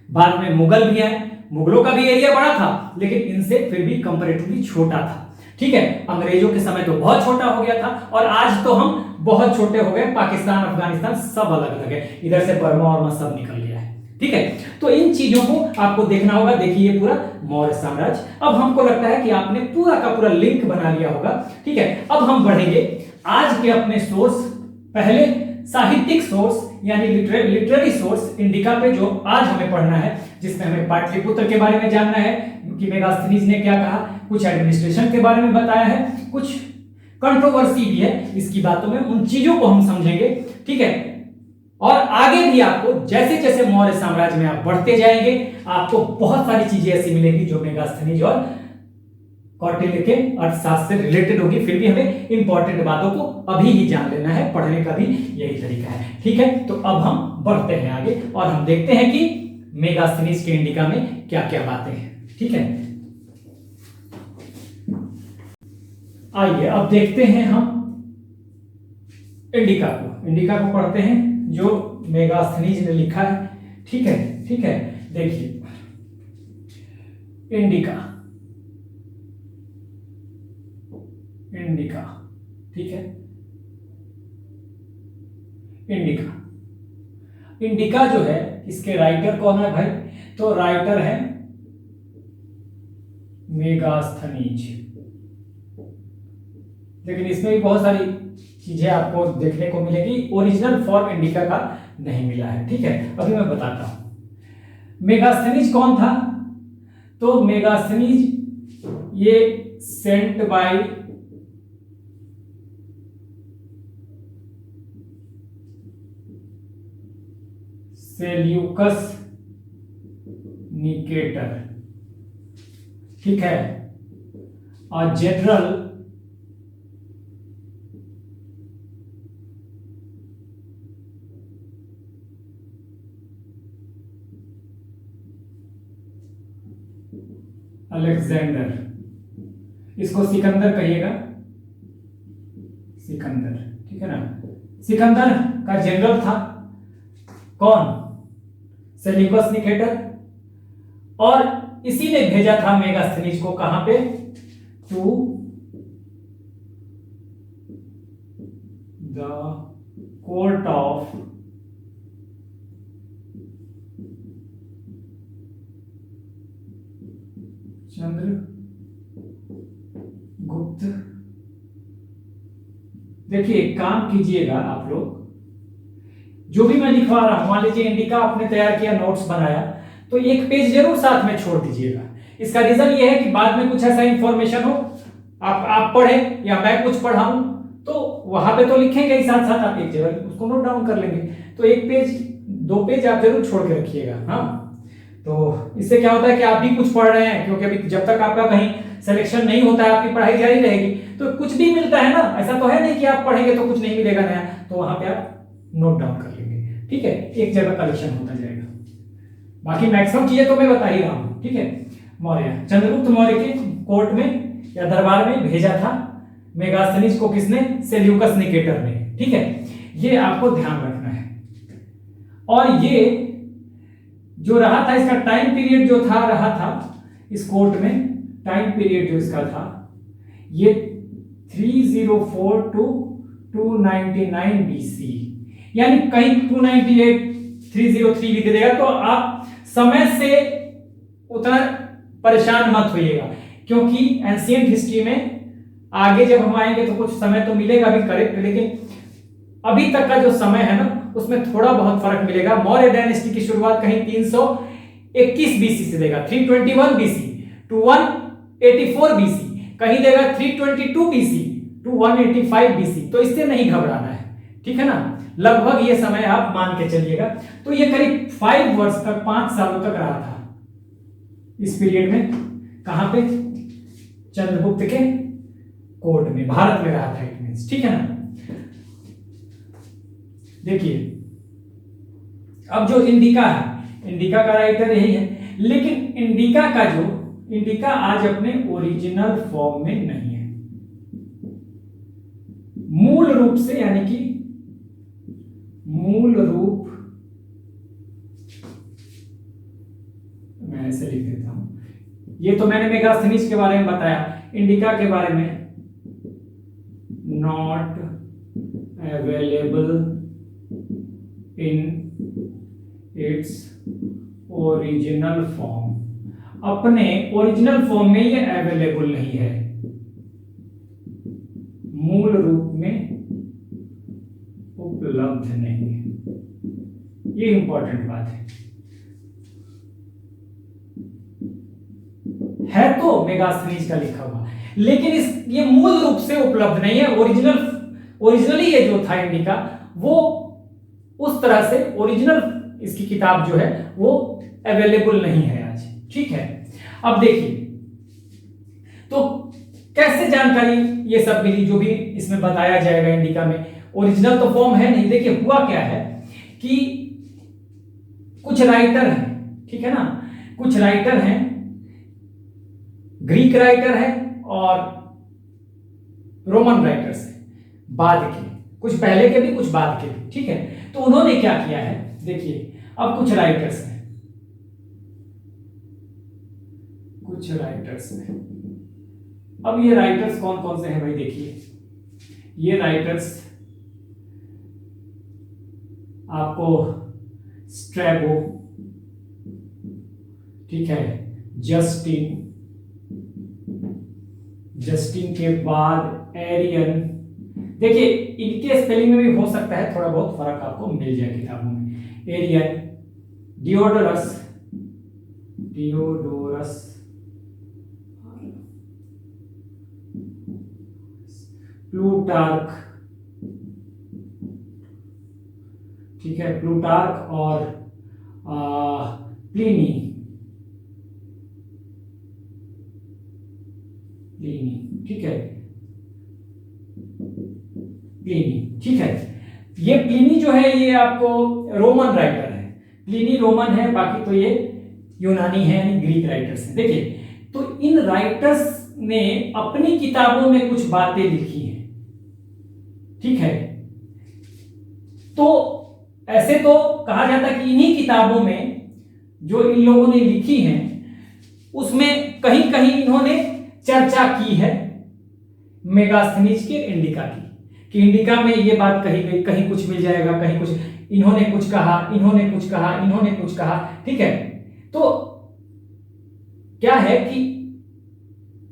बाद में मुगल भी आए, मुगलों का भी एरिया बड़ा था, लेकिन इनसे फिर भी कंपैरेटिवली छोटा था। ठीक है, अंग्रेजों के समय तो बहुत छोटा हो गया था, और आज तो हम बहुत छोटे हो गए। पाकिस्तान, अफगानिस्तान सब अलग अलग है, इधर से बर्मा और सब निकल गया है। ठीक है, तो इन चीजों को आपको देखना होगा। देखिए ये पूरा मौर्य साम्राज्य। अब हमको लगता है कि आपने पूरा का पूरा लिंक बना लिया होगा। ठीक है, अब हम बढ़ेंगे आज के अपने सोर्स। पहले साहित्यिक सोर्स यानी लिटरेरी सोर्स इंडिका पे, जो आज हमें पढ़ना है, जिसमें हमें पाटलिपुत्र के बारे में जानना है कि मेगास्थनीज ने क्या कहा, कुछ एडमिनिस्ट्रेशन के बारे में बताया है, कुछ कंट्रोवर्सी भी है इसकी बातों में, उन चीजों को हम समझेंगे। ठीक है, और आगे भी आपको जैसे जैसे मौर्य साम्राज्य में आप बढ़ते जाएंगे, आपको बहुत सारी चीजें ऐसी मिलेंगी जो मेगास्थनीज और कौटिल्य के अर्थशास्त्र से रिलेटेड होगी। फिर भी हमें इंपॉर्टेंट बातों को अभी ही जान लेना है, पढ़ने का भी यही तरीका है। ठीक है, तो अब हम बढ़ते हैं आगे और हम देखते हैं कि मेगास्थनीज के इंडिका में क्या क्या बातें हैं। ठीक है, आइए अब देखते हैं हम इंडिका को पढ़ते हैं जो मेगास्थनीज ने लिखा है। ठीक है, ठीक है, देखिए इंडिका, ठीक है, इंडिका जो है, इसके राइटर कौन है भाई? तो राइटर है मेगास्थनीज। लेकिन इसमें भी बहुत सारी चीजें आपको देखने को मिलेगी, ओरिजिनल फॉर्म इंडिका का नहीं मिला है। ठीक है, अभी मैं बताता हूं मेगास्थनीज कौन था। तो मेगास्थनीज ये सेंट बाय सेल्यूकस निकेटर, ठीक है, और जनरल अलेक्जेंडर, इसको सिकंदर कहिएगा, सिकंदर, ठीक है ना। सिकंदर का जनरल था कौन? सेल्यूकस निकेटर, और इसी ने भेजा था मेगास्थनीज को कहां पे? To the court of Chandragupta. देखिए काम कीजिएगा आप लोग, जो भी मैं लिखवा रहा हूं, मान लीजिए इंडिका आपने तैयार किया, नोट्स बनाया, तो एक पेज जरूर साथ में छोड़ दीजिएगा। इसका रीजन ये है कि बाद में कुछ ऐसा इंफॉर्मेशन हो, आप पढ़े या मैं कुछ पढ़ाऊं, तो वहां पे तो लिखेंगे ही, साथ साथ आप एक जगह उसको नोट डाउन कर लेंगे। तो एक पेज, 2 पेज आप जरूर छोड़ के रखिएगा। हाँ, तो इससे क्या होता है कि आप भी कुछ पढ़ रहे हैं, क्योंकि अभी जब तक आपका कहीं सिलेक्शन नहीं होता है आपकी पढ़ाई जारी रहेगी, तो कुछ भी मिलता है ना, ऐसा तो है नहीं कि आप पढ़ेंगे तो कुछ नहीं मिलेगा नया, तो वहां पे आप नोट डाउन कर लेंगे। ठीक है, एक जगह कलेक्शन होता जाएगा। बाकी मैक्सिमम चीजें तो मैं बता ही रहा हूं। ठीक है, मौर्य, चंद्रगुप्त मौर्य के कोर्ट में या दरबार में भेजा था मेगास्थनीज को, किसने? सेल्यूकस निकेटर ने। ठीक है, ये आपको ध्यान रखना है। और ये जो रहा था, इसका टाइम पीरियड जो था, रहा था इस कोर्ट में, टाइम पीरियड जो इसका था, ये 304 टू 299 बीसी, यानी कहीं 298 303 लिख देगा, तो आप समय से उतना परेशान मत होइएगा, क्योंकि एंशिएंट हिस्ट्री में आगे जब हम आएंगे तो कुछ समय तो मिलेगा भी करेक्ट, लेकिन अभी तक का जो समय है ना, उसमें थोड़ा बहुत फर्क मिलेगा। मौर्य डायनेस्टी की शुरुआत कहीं 321 बीसी से देगा, 321 बीसी टू 184 बीसी, कहीं देगा 322 बीसी टू 185 बीसी। तो इससे नहीं घबराना है, ठीक है ना, लगभग ये समय आप मान के चलिएगा। तो ये करीब 5 वर्ष तक, 5 सालों तक रहा था इस पीरियड में। कहां पे? चंद्रगुप्त के कोर्ट में, भारत में रहा था इट मींस। ठीक है ना। देखिए, अब जो इंडिका है, इंडिका का राइटर यही है, लेकिन इंडिका आज अपने ओरिजिनल फॉर्म में नहीं है, मूल रूप से, यानी कि मूल रूप, मैं ऐसे लिख देता हूं, ये तो मैंने मेगास्थनीज के बारे में बताया, इंडिका के बारे में not available in its original form, अपने ओरिजिनल फॉर्म में ये अवेलेबल नहीं है, मूल रूप में उपलब्ध नहीं है। ये इंपॉर्टेंट बात है तो मेगास्थनीज का लिखा हुआ, लेकिन ये मूल रूप से उपलब्ध नहीं है। ओरिजिनली ये जो था इंडिका, वो उस तरह से ओरिजिनल इसकी किताब जो है वो अवेलेबल नहीं है आज। ठीक है, अब देखिए, तो कैसे जानकारी ये सब मिली जो भी इसमें बताया जाएगा इंडिका में? ओरिजिनल तो फॉर्म है नहीं। देखिए, हुआ क्या है कि कुछ राइटर हैं, ठीक है ना, कुछ राइटर हैं, ग्रीक राइटर है और रोमन राइटर्स है, बाद के, कुछ पहले के भी कुछ बाद के भी। ठीक है, तो उन्होंने क्या किया है, देखिए, अब कुछ राइटर्स हैं, अब ये राइटर्स कौन कौन से हैं भाई? देखिए, ये राइटर्स आपको स्ट्रैबो, ठीक है, जस्टिन के बाद एरियन। देखिए, इनके स्पेलिंग में भी हो सकता है थोड़ा बहुत फर्क आपको मिल जाए किताबों में। एरियन, डियोडोरस, प्लूटार्क, ठीक है, प्लूटार्क और प्लिनी, ठीक है, प्लिनी, ठीक है। ये प्लिनी जो है ये आपको रोमन राइटर है, प्लिनी रोमन है, बाकी तो ये यूनानी है, यानी ग्रीक राइटर्स हैं। देखिए, तो इन राइटर्स ने अपनी किताबों में कुछ बातें लिखी हैं, ठीक है। तो ऐसे तो कहा जाता है कि इन्हीं किताबों में जो इन लोगों ने लिखी हैं उसमें कहीं कहीं इन्होंने चर्चा की है मेगास्थनीज के इंडिका की, कि इंडिका में ये बात कही गई, कहीं कुछ मिल जाएगा, कहीं कुछ, इन्होंने कुछ कहा, इन्होंने कुछ कहा, इन्होंने कुछ कहा, ठीक है। तो क्या है कि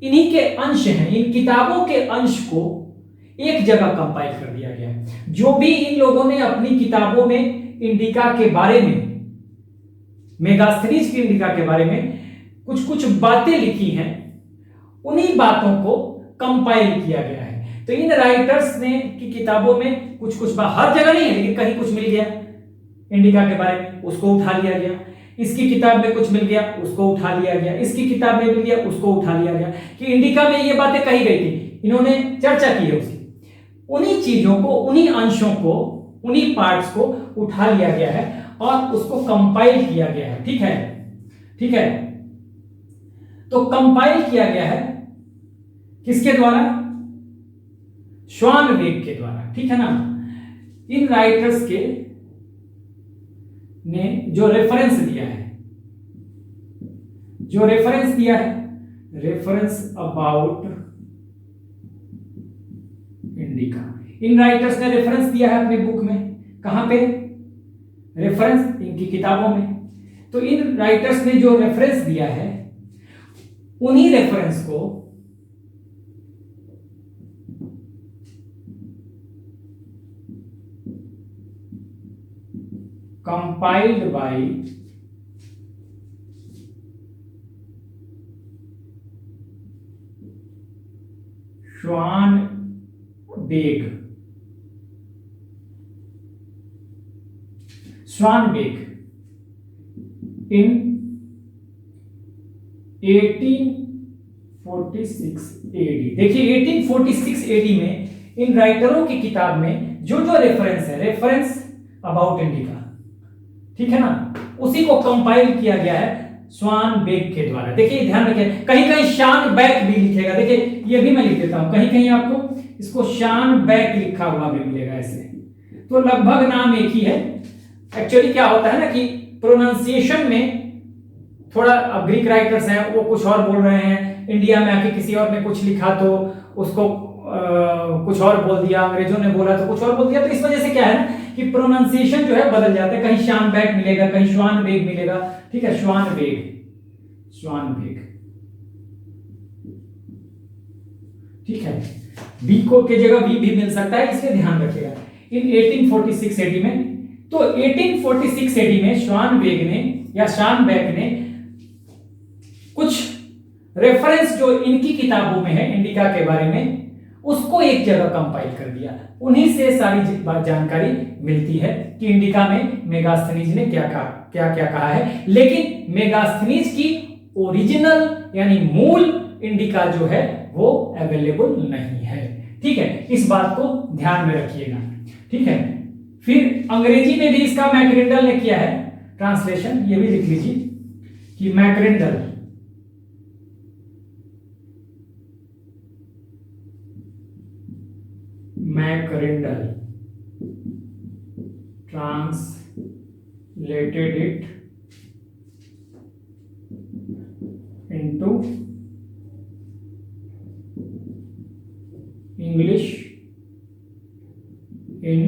इन्हीं के अंश हैं, इन किताबों के अंश को एक जगह कंपाइल कर दिया गया है। जो भी इन लोगों ने अपनी किताबों में इंडिका के बारे में, मेगास्थनीज की इंडिका के बारे में कुछ कुछ बातें लिखी हैं, उन्हीं बातों को कंपाइल किया गया है। तो इन राइटर्स ने की किताबों में कुछ कुछ बात, हर जगह नहीं है लेकिन कहीं कुछ मिल गया इंडिका के बारे में, उसको उठा लिया गया। इसकी किताब में कुछ मिल गया, उसको उठा लिया गया। इसकी किताब में मिल गया, उसको उठा लिया गया कि इंडिका में ये बातें कही गई थी, इन्होंने चर्चा की है उसकी। उन्हीं चीजों को, उन्हीं अंशों को, उन्हीं पार्ट्स को उठा लिया गया है और उसको कंपाइल किया गया है। ठीक है, ठीक है। तो कंपाइल किया गया है किसके द्वारा? श्वानबेक के द्वारा। ठीक है ना। इन राइटर्स के ने जो रेफरेंस दिया है, reference about indica, in writers ने रेफरेंस दिया है अपने बुक में। कहां पे? रेफरेंस इनकी किताबों में। तो इन राइटर्स ने जो रेफरेंस दिया है, उन्हीं रेफरेंस को compiled by Schwanbeck in 1846 AD। देखिए 1846 AD में इन राइटरों की किताब में जो जो रेफरेंस है, रेफरेंस अबाउट इंडिका, ठीक है ना, उसी को कंपाइल किया गया है श्वानबेक के द्वारा। देखिए ध्यान रखिए, कहीं कहीं शानबेक भी लिखेगा। देखिए ये भी मैं लिख देता हूं, कहीं कहीं आपको इसको शानबेक लिखा हुआ भी मिलेगा ऐसे। तो लगभग नाम एक ही है। एक्चुअली क्या होता है ना कि प्रोनाउंसिएशन में थोड़ा, अब ग्रीक राइटर्स हैं वो कुछ और बोल रहे हैं, इंडिया में आके किसी और ने कुछ लिखा तो उसको कुछ और बोल दिया, अंग्रेजों ने बोला तो कुछ और बोल दिया। तो इस वजह से क्या है ना कि प्रोनाउंसिएशन जो है बदल जाता है, कहीं शानबेक मिलेगा, कहीं श्वानबेक मिलेगा। ठीक है, श्वानबेक। ठीक है, बी को की जगह बी भी मिल सकता है, इसलिए ध्यान रखिएगा। इन 1846 एडी में, तो 1846 एडी में श्वानबेक ने या शानबेक ने कुछ रेफरेंस जो इनकी किताबों में है इंडिका के बारे में, उसको एक जगह कंपाइल कर दिया। उन्हीं से सारी जानकारी मिलती है कि इंडिका में मेगास्थनीज ने क्या कहा है। लेकिन मेगास्थनीज की ओरिजिनल यानी मूल इंडिका जो है वो अवेलेबल नहीं है। ठीक है, इस बात को ध्यान में रखिएगा। ठीक है, फिर अंग्रेजी में भी इसका मैकरेंडल ने किया है ट्रांसलेशन, ये भी लिख लीजिए कि मैकरेंडल translated it into English in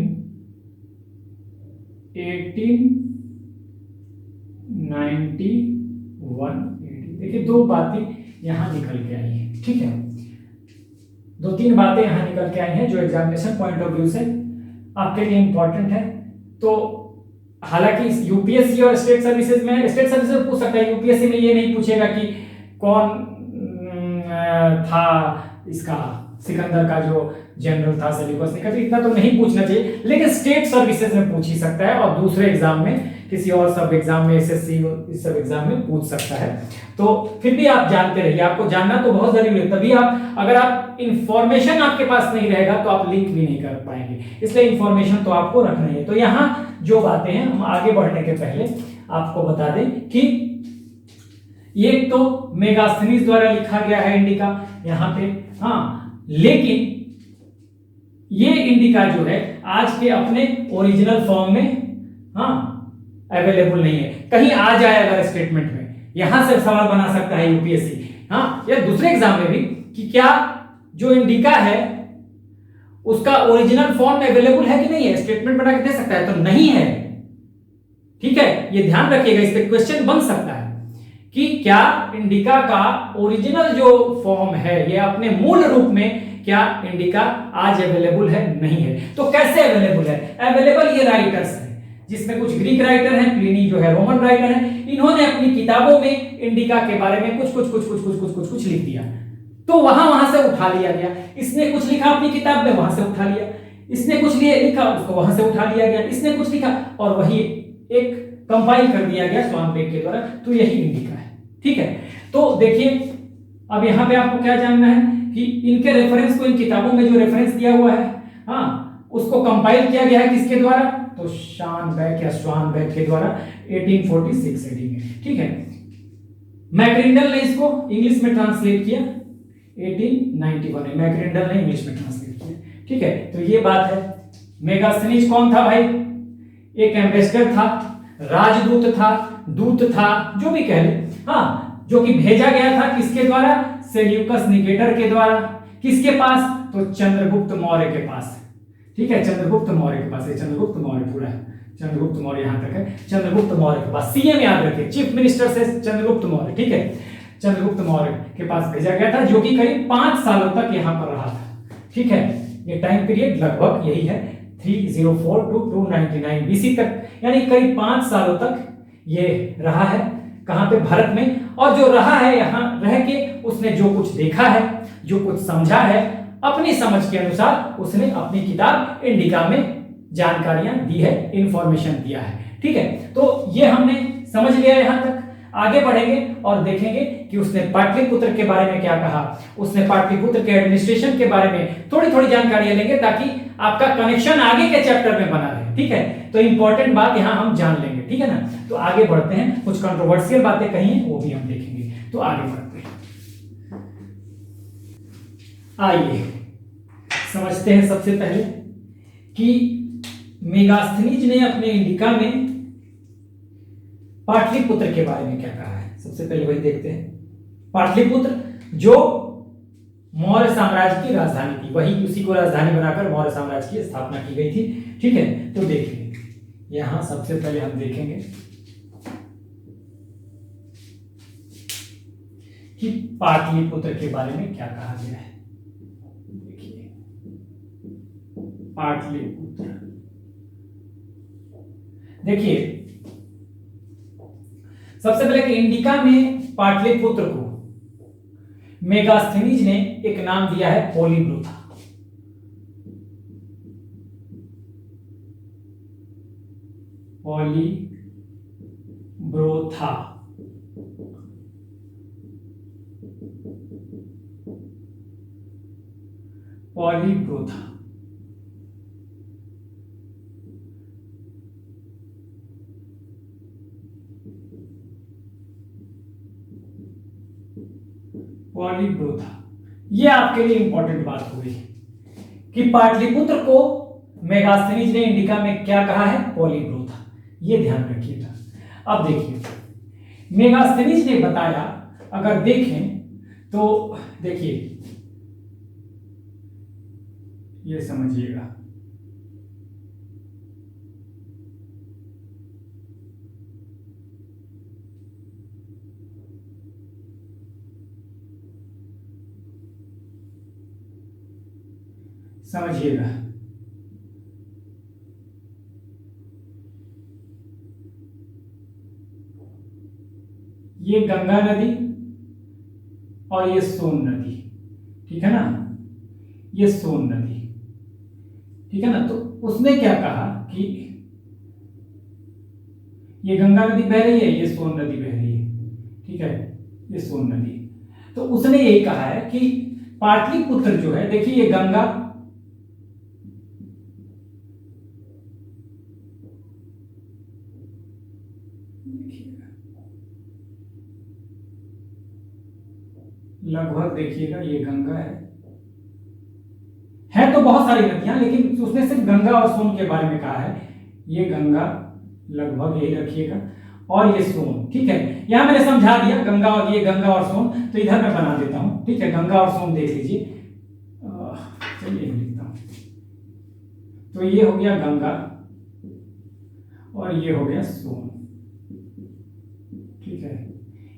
1891 AD। देखिए दो बातें यहां निकल के आई है। ठीक है, दो तीन बातें यहां निकल के आई हैं जो एग्जामिनेशन पॉइंट ऑफ व्यू से आपके लिए इंपॉर्टेंट है। तो हालांकि यूपीएससी और स्टेट सर्विसेज में, स्टेट सर्विसेज पूछ सकता है, यूपीएससी में ये नहीं पूछेगा कि कौन था इसका सिकंदर का जो जनरल था सेल्यूकस का, इतना तो नहीं पूछना चाहिए, लेकिन स्टेट सर्विसेज में पूछ ही सकता है और दूसरे एग्जाम में, किसी और सब एग्जाम में, एसएससी इस सब एग्जाम में पूछ सकता है। तो फिर भी आप जानते रहिए, आपको जानना तो बहुत जरूरी है। तभी आप, अगर आप इंफॉर्मेशन आपके पास नहीं रहेगा तो आप लिंक भी नहीं कर पाएंगे, इसलिए इंफॉर्मेशन तो आपको रखना है। तो यहाँ जो बातें हैं हम आगे बढ़ने के पहले आपको बता दें कि ये तो मेगास्थनीज द्वारा लिखा गया है इंडिका यहाँ पे, हाँ, लेकिन ये इंडिका जो है आज के अपने ओरिजिनल फॉर्म में, हाँ, अवेलेबल नहीं है। कहीं आ जाए अगर स्टेटमेंट में, यहां से सवाल बना सकता है यूपीएससी, हाँ, या दूसरे एग्जाम में भी, कि क्या जो इंडिका है उसका ओरिजिनल फॉर्म अवेलेबल है कि नहीं है, स्टेटमेंट बना के दे सकता है, तो नहीं है। ठीक है, ये ध्यान रखिएगा, इस पे क्वेश्चन बन सकता है कि क्या इंडिका का ओरिजिनल जो फॉर्म है, ये अपने मूल रूप में क्या इंडिका आज अवेलेबल है? नहीं है। तो कैसे अवेलेबल है? अवेलेबल ये राइटर्स है, जिसमें कुछ ग्रीक राइटर हैं, प्लिनी जो है रोमन राइटर हैं, इन्होंने अपनी किताबों में इंडिका के बारे में कुछ लिख दिया, तो वहां से उठा लिया गया। इसने कुछ लिखा अपनी किताब में, वहां से उठा लिया, इसने कुछ लिखा उसको वहां से उठा लिया गया, इसने कुछ लिखा और वही एक कंपाइल कर दिया गया स्वानबेक के द्वारा, तो यही इंडिका है। ठीक है, तो देखिए अब यहाँ पे आपको क्या जानना है कि इनके रेफरेंस को, इन किताबों में जो रेफरेंस दिया हुआ है, हाँ, उसको कंपाइल किया गया है किसके द्वारा, तो शानबेक या स्वानबेक के द्वारा 1846 एडी में। ठीक है, मैक्रिंडल ने इसको इंग्लिश में ट्रांसलेट किया 1891 में, मैक्रिंडल ने इंग्लिश में ट्रांसलेट किया। ठीक है, तो ये बात है। मेगास्थनीज कौन था भाई, एक एम्बेसडर था, राजदूत था, दूत था, जो भी कह ले, हाँ, जो कि भेजा गया था किसके द्वारा, सेल्यूकस निकेटर के द्वारा। किसके पास, तो चंद्रगुप्त मौर्य के पास। ठीक है, चंद्रगुप्त मौर्य के पास, चंद्रगुप्त मौर्य पूरा है, चंद्रगुप्त मौर्य यहां तक है, चंद्रगुप्त मौर्य के पास। सीएम याद रखिए, चीफ मिनिस्टर से चंद्रगुप्त मौर्य। ठीक है, चंद्रगुप्त मौर्य के पास भेजा गया था, जो कि करीब 5 सालों तक यहां पर रहा था। ठीक है, ये टाइम पीरियड लगभग यही है 304 टू 299 बीसी तक, यानी करीब 5 सालों तक ये रहा है कहां पे, भारत में। और जो रहा है यहां रह के उसने जो कुछ देखा है, जो कुछ समझा है, अपनी समझ के अनुसार उसने अपनी किताब इंडिका में जानकारियां दी है, इंफॉर्मेशन दिया है। ठीक है, तो ये हमने समझ लिया यहां तक। आगे बढ़ेंगे और देखेंगे कि उसने पाटलिपुत्र के बारे में क्या कहा, उसने पाटलिपुत्र के एडमिनिस्ट्रेशन के बारे में थोड़ी थोड़ी जानकारियां लेंगे, ताकि आपका कनेक्शन आगे के चैप्टर में बना रहे। ठीक है, तो इंपॉर्टेंट बात यहां हम जान लेंगे। ठीक है ना, तो आगे बढ़ते हैं, कुछ कंट्रोवर्शियल बातें कही हैं वो भी हम देखेंगे, तो आगे बढ़ते हैं। आइए समझते हैं सबसे पहले कि मेगास्थनीज ने अपने इंडिका में पाटलिपुत्र के बारे में क्या कहा है। सबसे पहले वही देखते हैं। पाटलिपुत्र जो मौर्य साम्राज्य की राजधानी थी, वही उसी को राजधानी बनाकर मौर्य साम्राज्य की स्थापना की गई थी। ठीक है, तो देखिए यहां सबसे पहले हम देखेंगे कि पाटलिपुत्र के बारे में क्या कहा गया है। देखिए पाटलिपुत्र, देखिए सबसे पहले कि इंडिका में पाटलिपुत्र को मेगास्थनीज ने एक नाम दिया है पोलीब्रोथा। पोलीब्रोथा, पोलीब्रोथा। पोलीब्रोथा, ये आपके लिए इंपॉर्टेंट बात हो गई कि पाटलिपुत्र को मेगास्थनीज ने इंडिका में क्या कहा है, पोलीब्रोथा। ये ध्यान रखिएगा। अब देखिए मेगास्थनीज ने बताया, अगर देखें तो देखिए ये समझिएगा, समझिएगा। ये गंगा नदी और ये सोन नदी, ठीक है ना, ये सोन नदी, ठीक है ना। तो उसने क्या कहा कि ये गंगा नदी बह रही है, ये सोन नदी बह रही है, ठीक है, ये सोन नदी। तो उसने यही कहा है कि पाटलिपुत्र जो है, देखिए ये गंगा, लगभग देखिएगा ये गंगा है तो बहुत सारी नदियां, लेकिन उसने सिर्फ गंगा और सोन के बारे में कहा है। ये गंगा लगभग यही रखिएगा, और ये सोन, ठीक है। यहां मैंने समझा दिया गंगा, और ये गंगा और सोन, तो इधर मैं बना देता हूं, ठीक है। गंगा और सोन देख लीजिए, चलिए लिखता हूं। तो ये हो गया गंगा और ये हो गया सोन, ठीक है।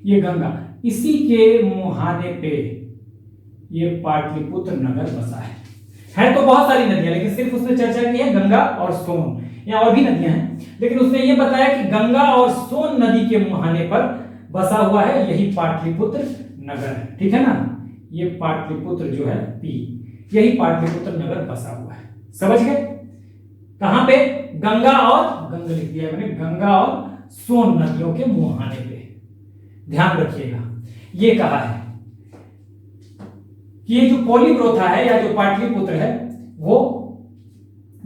ये गंगा, इसी के मुहाने पे ये पाटलिपुत्र नगर बसा है तो बहुत सारी नदियां, लेकिन सिर्फ उसने चर्चा की है गंगा और सोन, या और भी नदियां हैं, लेकिन उसने ये बताया कि गंगा और सोन नदी के मुहाने पर बसा हुआ है, यही पाटलिपुत्र नगर है। ठीक है ना, ये पाटलिपुत्र जो है पी, यही पाटलिपुत्र नगर बसा हुआ है। समझ गए? कहां पे? गंगा और, गंगा लिख दिया मैंने, गंगा और सोन नदियों के मुहाने पे। ध्यान रखिएगा, ये कहा है कि ये जो पॉलीब्रोथा है या जो पाटलिपुत्र है वो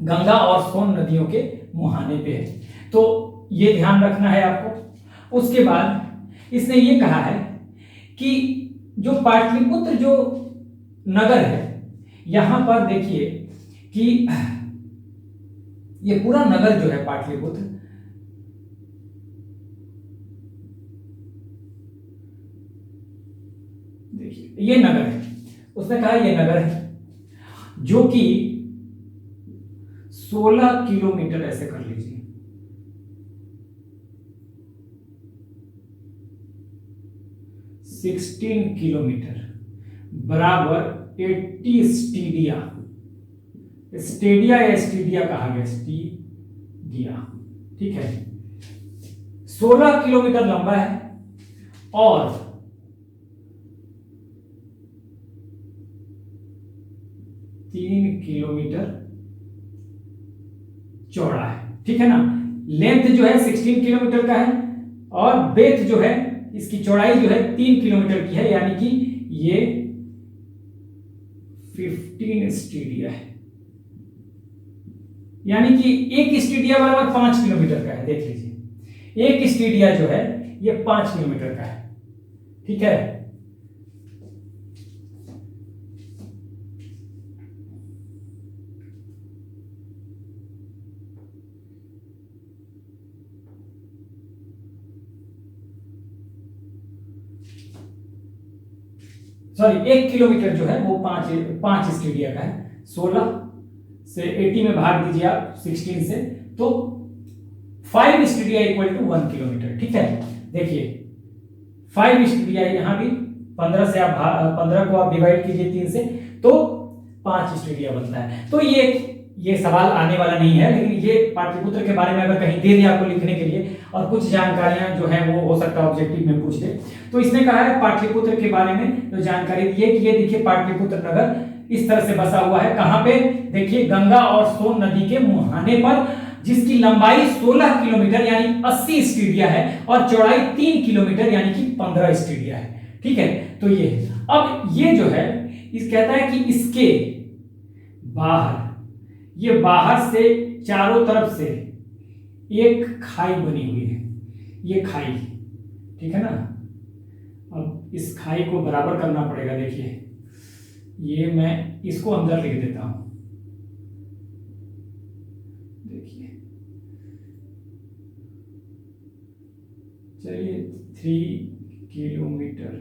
गंगा और सोन नदियों के मुहाने पे है, तो ये ध्यान रखना है आपको। उसके बाद इसने ये कहा है कि जो पाटलिपुत्र जो नगर है, यहां पर देखिए कि ये पूरा नगर जो है पाटलिपुत्र, देखिए ये नगर है, उसने कहा ये नगर है जो कि 16 किलोमीटर, ऐसे कर लीजिए, 16 किलोमीटर बराबर 80 स्टीडिया, स्टेडिया या स्टीडिया कहा गया, स्टीडिया। ठीक है, 16 किलोमीटर लंबा है और 3 किलोमीटर चौड़ा है। ठीक है ना, लेंथ जो है 16 किलोमीटर का है और ब्रेथ जो है, इसकी चौड़ाई जो है 3 किलोमीटर की है, यानी कि ये 15 स्टीडिया है, यानी कि एक स्टीडिया बराबर 5 किलोमीटर का है। देख लीजिए, एक स्टीडिया जो है ये 5 किलोमीटर का है। ठीक है, सॉरी 1 किलोमीटर जो है वो 5 स्टेडिया का है। 16 से 80 में भाग दीजिए आप 16 से, तो 5 स्टेडिया इक्वल टू 1 किलोमीटर। ठीक है, देखिए 5 स्टेडिया, यहां भी 15 से आप 15 को आप डिवाइड कीजिए 3 से, तो 5 स्टेडिया बनता है। तो ये सवाल आने वाला नहीं है, लेकिन ये पाटलिपुत्र के बारे में अगर कहीं दे दिया आपको लिखने के लिए और कुछ जानकारियां जो है वो हो सकता है ऑब्जेक्टिव में पूछ दे, तो इसने कहा है पाटलिपुत्र के बारे में जो जानकारी दी है कि ये देखिए पाटलिपुत्र नगर इस तरह से बसा हुआ है। कहां पे? देखिए गंगा और सोन नदी के मुहाने पर, जिसकी लंबाई 16 किलोमीटर यानी 80 स्टीडिया है और चौड़ाई 3 किलोमीटर यानी कि 15 स्टीडिया है। ठीक है, तो ये अब ये जो है इस कहता है कि इसके बाहर, ये बाहर से चारों तरफ से एक खाई बनी हुई है, ये खाई। ठीक है ना, अब इस खाई को बराबर करना पड़ेगा। देखिए ये मैं इसको अंदर लिख देता हूं, देखिए चलिए 3 किलोमीटर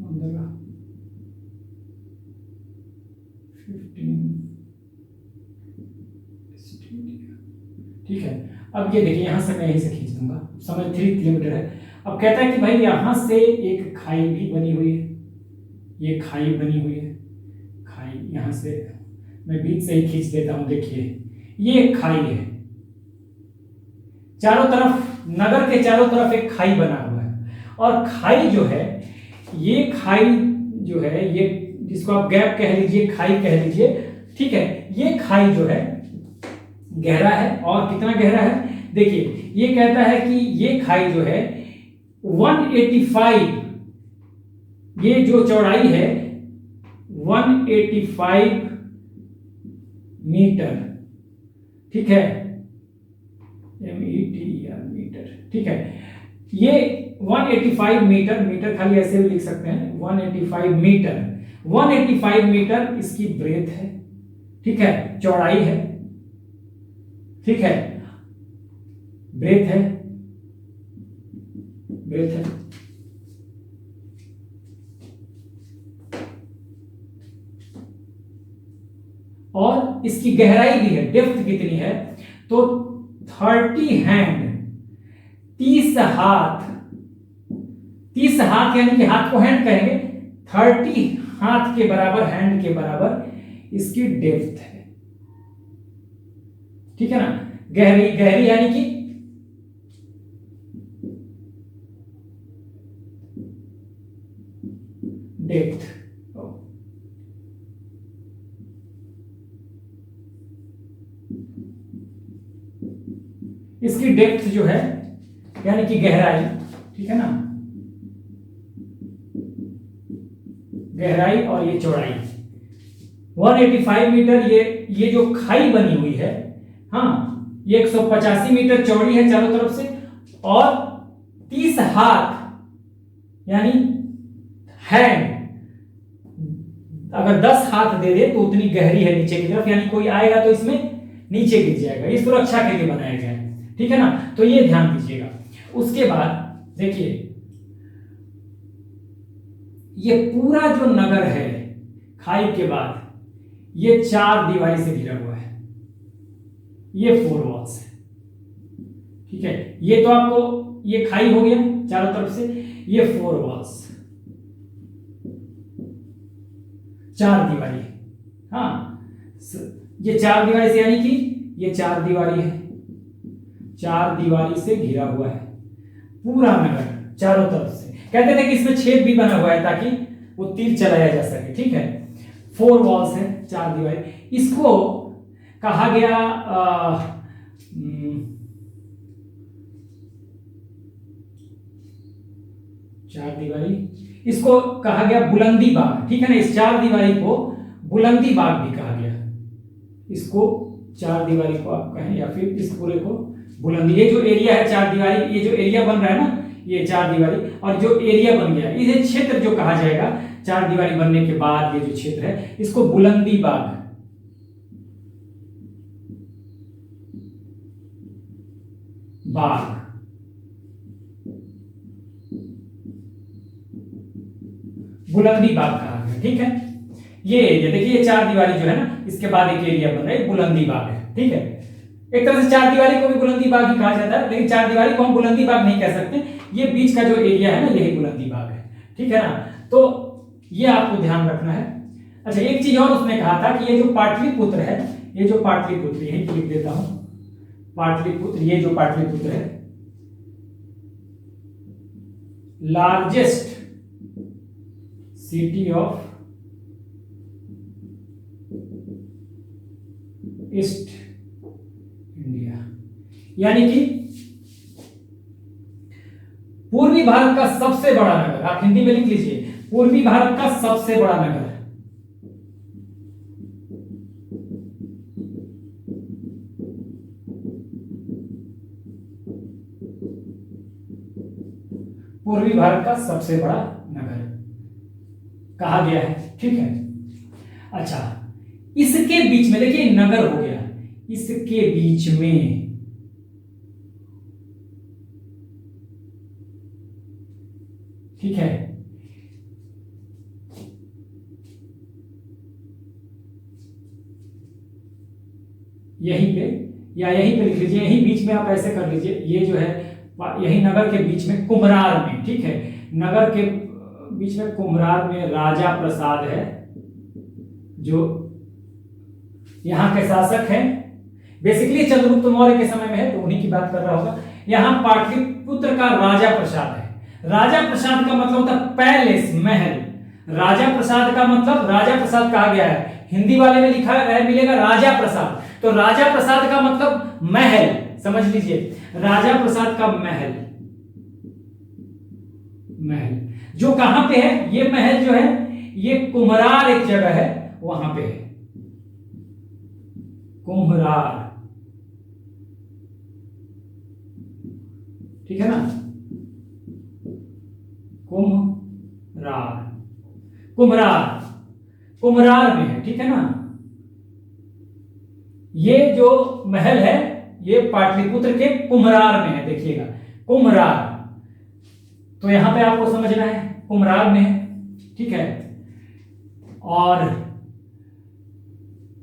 अंदर 15। ठीक है, अब ये देखिए यहां से मैं यहीं से खींच दूंगा, समय 3 किलोमीटर है। अब कहता है कि भाई यहां से एक खाई भी बनी हुई है, ये खाई बनी हुई है, खाई यहां से मैं बीच से ही खींच देता हूं। देखिए ये एक खाई है, चारों तरफ, नगर के चारों तरफ एक खाई बना हुआ है, और खाई जो है, ये खाई जो है, ये जिसको आप गैप कह लीजिए, खाई कह लीजिए। ठीक है, ये खाई जो है गहरा है, और कितना गहरा है? देखिए ये कहता है कि ये खाई जो है 185, ये जो चौड़ाई है 185 मीटर। ठीक है, METR मीटर। ठीक है, ये 185 मीटर, मीटर खाली ऐसे भी लिख सकते हैं, 185 मीटर, 185 मीटर इसकी ब्रेथ है। ठीक है, चौड़ाई है। ठीक है, ब्रेथ है, ब्रेथ है। और इसकी गहराई भी है, डेप्थ कितनी है? तो 30 हैंड, 30 हाथ, 30 हाथ यानी कि हाथ को हैंड कहेंगे, 30 हाथ के बराबर, हैंड के बराबर इसकी डेप्थ है। ठीक है ना, गहरी, गहरी यानी कि डेप्थ। इसकी डेप्थ जो है यानी कि गहराई, ठीक है ना, गहराई और ये चौड़ाई 185 मीटर। ये जो खाई बनी हुई है, हाँ, ये 185 मीटर चौड़ी है चारों तरफ से, और 30 हाथ यानी हैंड, अगर 10 हाथ दे दे तो उतनी गहरी है नीचे की तरफ, यानी कोई आएगा तो इसमें नीचे गिर जाएगा। ये सुरक्षा के लिए बनाया गया है, ठीक है ना, तो ये ध्यान दीजिएगा। उसके बाद देखिए, ये पूरा जो नगर है खाई के बाद ये 4 दीवारी से घिरा हुआ है, ये 4 वॉल्स है, ठीक है। ये तो आपको ये खाई हो गया चारों तरफ से, ये 4 वॉल्स, 4 दीवारी, हाँ, ये 4 दीवारी से यानी कि ये 4 दीवारी है, 4 दीवारी से घिरा हुआ है पूरा नगर चारों तरफ से। कहते थे कि इसमें छेद भी बना हुआ है ताकि वो तीर चलाया जा सके, ठीक है। 4 वॉल्स है, 4 दीवारी। इसको कहा गया 4 दीवारी, इसको कहा गया बुलंदी बाग, ठीक है ना। इस 4 दीवारी को बुलंदी बाग भी कहा गया, इसको 4 दीवारी को आप कहें, या फिर इस पूरे को बुलंदी। ये जो एरिया है 4 दीवारी, ये जो एरिया बन रहा है ना, ये 4 दीवारी, और जो एरिया बन गया इसे क्षेत्र जो कहा जाएगा 4 दीवारी बनने के बाद, ये जो क्षेत्र है इसको बुलंदी बाग, बाग, बुलंदी बाग कहा गया, ठीक है। ये एरिया देखिए, ये 4 दीवारी जो है ना, इसके बाद एक एरिया बन रहा है, बुलंदी बाग है, ठीक है। एक तरह से 4 दीवारी को भी बुलंदी बाग ही कहा जाता है, लेकिन 4 दीवारी को हम बुलंदी बाग नहीं कह सकते। ये बीच का जो एरिया है ना, यही बुलंदी बाग है, ठीक है ना। तो ये आपको ध्यान रखना है। अच्छा, एक चीज और उसने कहा था कि ये जो पाटलिपुत्र है, ये जो पाटलिपुत्र, यही लिख देता हूं, पाटलिपुत्र, ये जो पाटलिपुत्र है largest city of east India, यानी कि पूर्वी भारत का सबसे बड़ा नगर। आप हिंदी में लिख लीजिए, पूर्वी भारत का सबसे बड़ा नगर, पूर्वी भारत का सबसे बड़ा नगर कहा गया है, ठीक है। अच्छा, इसके बीच में देखिए नगर हो गया, इसके बीच में ठीक है, यहीं पे या यहीं पे लिख लीजिए, यहीं बीच में आप ऐसे कर लीजिए, ये जो है यही नगर के बीच में कुम्हरार में, ठीक है, नगर के बीच में कुम्हरार में राजा प्रसाद है जो यहां के शासक हैं। बेसिकली चंद्रगुप्त मौर्य के समय में है तो उन्हीं की बात कर रहा होगा। यहां पाटलिपुत्र का राजा प्रसाद है। राजा प्रसाद का मतलब होता है पैलेस, महल। राजा प्रसाद का मतलब, राजा प्रसाद कहा गया है, हिंदी वाले में लिखा है मिलेगा राजा प्रसाद, तो राजा प्रसाद का मतलब महल, समझ लीजिए, राजा प्रसाद का महल, महल जो कहां पे है, ये महल जो है ये कुम्हरार एक जगह है वहां पे है, कुम्हरार, ठीक है ना, कुम्हरार, कुम्हरार, कुम्हरार में है, ठीक है ना। ये जो महल है ये पाटलिपुत्र के कुम्हरार में है, देखिएगा कुम्हरार, तो यहां पे आपको समझना है कुम्हरार में है, ठीक है। और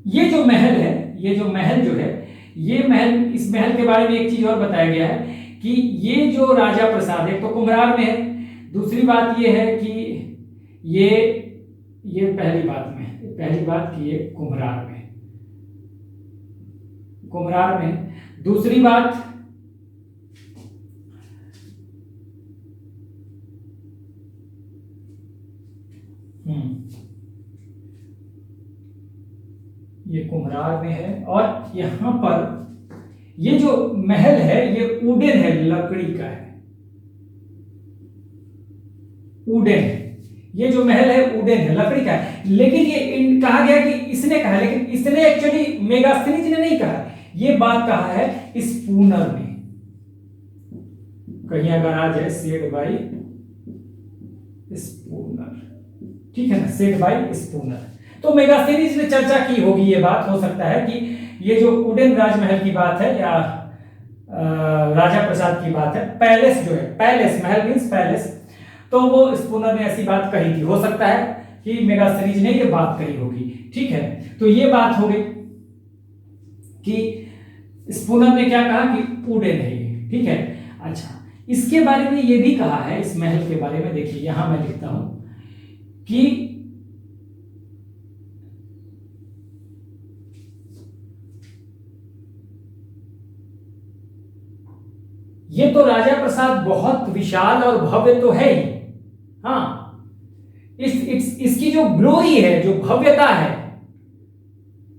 ये जो महल है, ये जो महल जो है, ये महल, इस महल के बारे में एक चीज और बताया गया है कि ये जो राजा प्रसाद है तो कुम्हरार में है। दूसरी बात ये है कि ये पहली बात में, पहली बात कि ये कुम्हरार में, कुम्हरार में। दूसरी बात, ये कुम्हरार में है, और यहां पर ये जो महल है ये वुडन है, लकड़ी का है, वुडन है। ये जो महल है वुडन है, लकड़ी का है। लेकिन ये कहा गया कि इसने कहा, लेकिन इसने एक्चुअली मेगास्थनीज ने नहीं कहा, ये बात कहा है स्पूनर ने। कहीं अगर आ जाए सेड बाई स्पूनर, ठीक है ना, सेड बाई स्पूनर। तो मेगास्थनीज ने चर्चा की होगी, ये बात हो सकता है कि ये जो वुडन राजमहल की बात है या राजा प्रसाद की बात है, पैलेस जो है, पैलेस, महल मींस पैलेस, तो वो स्पूनर ने ऐसी बात कही थी। हो सकता है कि मेगास्थनीज ने ये बात कही होगी, ठीक है। तो ये बात हो गई कि स्पूनर ने क्या कहा कि वुडन है ये, ठीक है। अच्छा, इसके बारे में ये भी कहा है, इस महल के बारे में देखिए, यहां मैं लिखता हूं कि ये तो राजा प्रसाद बहुत विशाल और भव्य तो है ही, हाँ, इसकी जो ग्लोरी है, जो भव्यता है,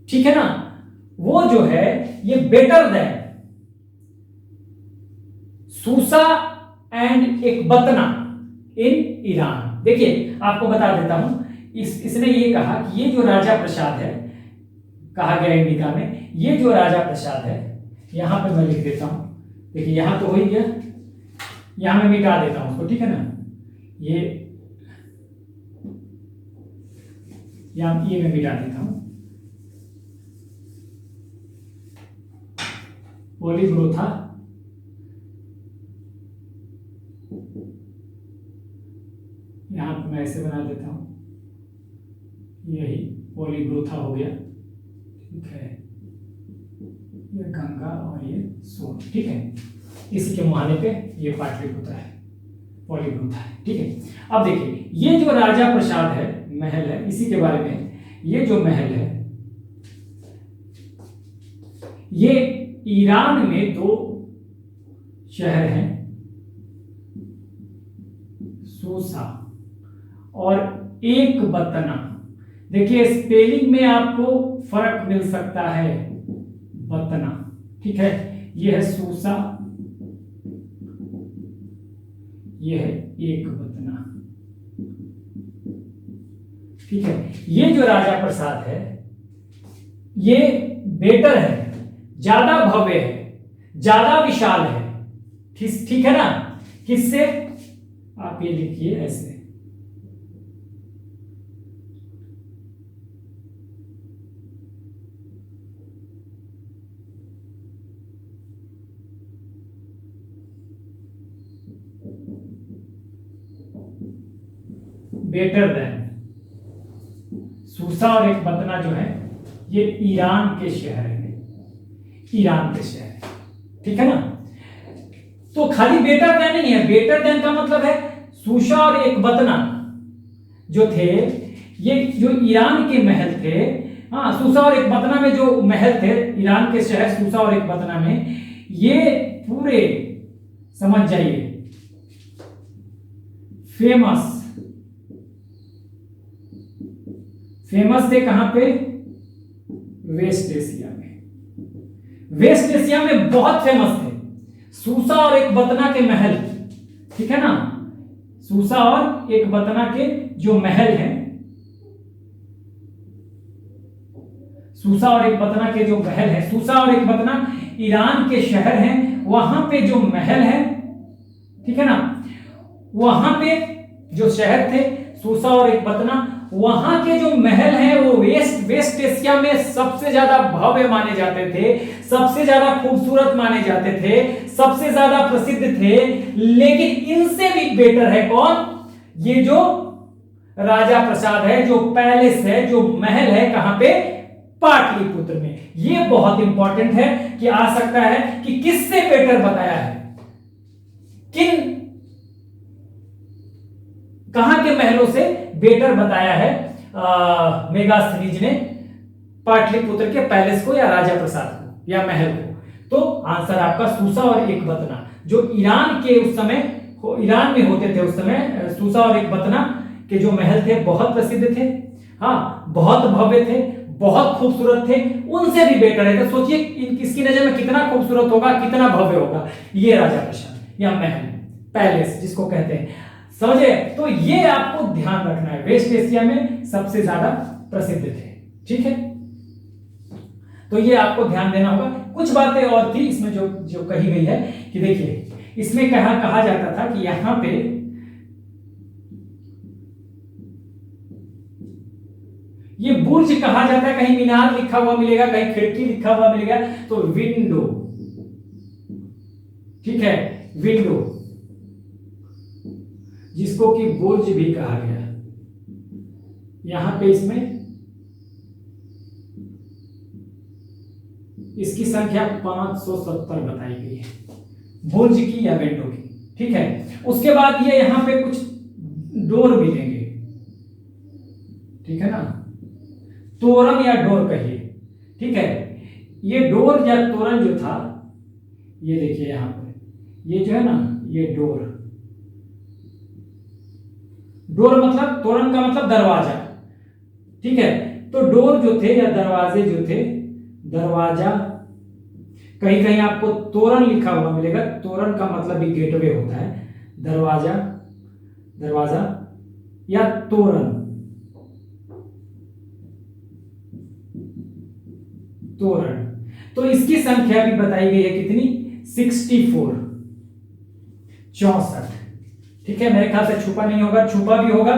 ठीक है ना, वो जो है ये बेटर देन सूसा एंड एक बतना इन ईरान। देखिए आपको बता देता हूं, इसने ये कहा कि ये जो राजा प्रसाद है, कहा गया इंडिका में, ये जो राजा प्रसाद है, यहां पे मैं लिख देता हूं, देखिए यहां तो हो ही गया, यहां मैं मिटा देता हूं उसको, ठीक है ना, ये मैं मिटा देता हूं, पॉलीग्रोथा, यहां पे मैं ऐसे बना देता हूं, यही पॉलीग्रोथा हो गया, ठीक है, ये गंगा और ये सोन, ठीक है। इसी के मुहाने पे ये पाटलिपुत्र है, पॉलीग्रोथा है, ठीक है। अब देखिए ये जो राजा प्रसाद है, महल है, इसी के बारे में, ये जो महल है, ये ईरान में 2 शहर हैं, सूसा और एक बतना। देखिए स्पेलिंग में आपको फर्क मिल सकता है, बतना, ठीक है, यह है सूसा, यह है एक बतना, ठीक है। ये जो राजा प्रसाद है ये बेटर है, ज्यादा भव्य है, ज्यादा विशाल है, ठीक है ना। किससे, आप ये लिखिए ऐसे, बेटर देन सूसा और एक बतना जो है ये ईरान के शहर है, ईरान के शहर, ठीक है ना। तो खाली बेटर देन नहीं है, बेटर देन का मतलब है सूसा और एक बतना जो थे, ये जो ईरान के महल थे, हाँ, सूसा और एक बतना में जो महल थे, ईरान के शहर सूसा और एक बतना में, ये पूरे समझ जाइए फेमस थे। कहां पे, वेस्ट एशिया में, वेस्ट एशिया में बहुत फेमस थे सूसा और एक बतना के महल, ठीक है ना। सूसा और एक बतना के जो महल हैं, सूसा और एक बतना के जो महल है, सूसा और एक बतना ईरान के शहर हैं, वहां पे जो महल है, ठीक है ना, वहां पे जो शहर थे सूसा और एक बतना, वहां के जो महल हैं वो वेस्ट एशिया में सबसे ज्यादा भव्य माने जाते थे, सबसे ज्यादा खूबसूरत माने जाते थे, सबसे ज्यादा प्रसिद्ध थे। लेकिन इनसे भी बेटर है कौन, ये जो राजा प्रसाद है, जो पैलेस है, जो महल है, कहां पे, पाटलिपुत्र में। ये बहुत इंपॉर्टेंट है कि आ सकता है कि किससे बेटर बताया है, किन, कहां के महलों से बेटर बताया है मेगास्थनीज ने पाटलिपुत्र के पैलेस को या राजा प्रसाद को या महल को। तो आंसर आपका सूसा और एकबतना, जो ईरान के उस समय ईरान में होते थे उस समय, सूसा और एकबतना के जो महल थे बहुत प्रसिद्ध थे, हाँ बहुत भव्य थे, बहुत खूबसूरत थे, उनसे भी बेटर है। तो सोचिए इसकी नजर में कितना खूबसूरत होगा, कितना भव्य होगा ये राजा प्रसाद या महल, पैलेस जिसको कहते हैं, समझे। तो ये आपको ध्यान रखना है, वेस्ट एशिया में सबसे ज्यादा प्रसिद्ध थे, ठीक है। तो ये आपको ध्यान देना होगा। कुछ बातें और थी इसमें जो जो कही गई है कि देखिए इसमें कहा जाता था कि यहां पे ये बुर्ज कहा जाता है, कहीं मीनार लिखा हुआ मिलेगा, कहीं खिड़की लिखा हुआ मिलेगा, तो विंडो, ठीक है, विंडो जिसको कि बुर्ज भी कहा गया। यहां पे इसमें इसकी संख्या 570 बताई गई है, बुर्ज की या विंडो की, ठीक है। उसके बाद ये यहां पे कुछ डोर मिलेंगे, ठीक है ना, तोरण या डोर कहिए, ठीक है। ये डोर या तोरण जो था, ये देखिए यहां पे ये जो है ना, ये डोर, डोर मतलब तोरण का मतलब दरवाजा, ठीक है। तो डोर जो थे या दरवाजे जो थे, दरवाजा, कहीं कहीं आपको तोरण लिखा हुआ मिलेगा, तोरण का मतलब भी गेटवे होता है, दरवाजा, दरवाजा या तोरण, तोरण। तो इसकी संख्या भी बताई गई है कितनी, 64, 64, ठीक है। मेरे ख्याल से छुपा नहीं होगा, छुपा भी होगा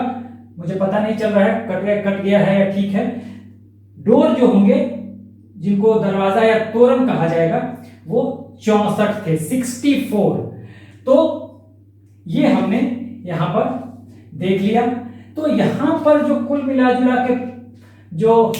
मुझे पता नहीं चल रहा है, कट गया है या ठीक है। डोर जो होंगे जिनको दरवाजा या तोरण कहा जाएगा वो 64 थे, 64। तो ये हमने यहां पर देख लिया। तो यहां पर जो कुल मिला जुला के जो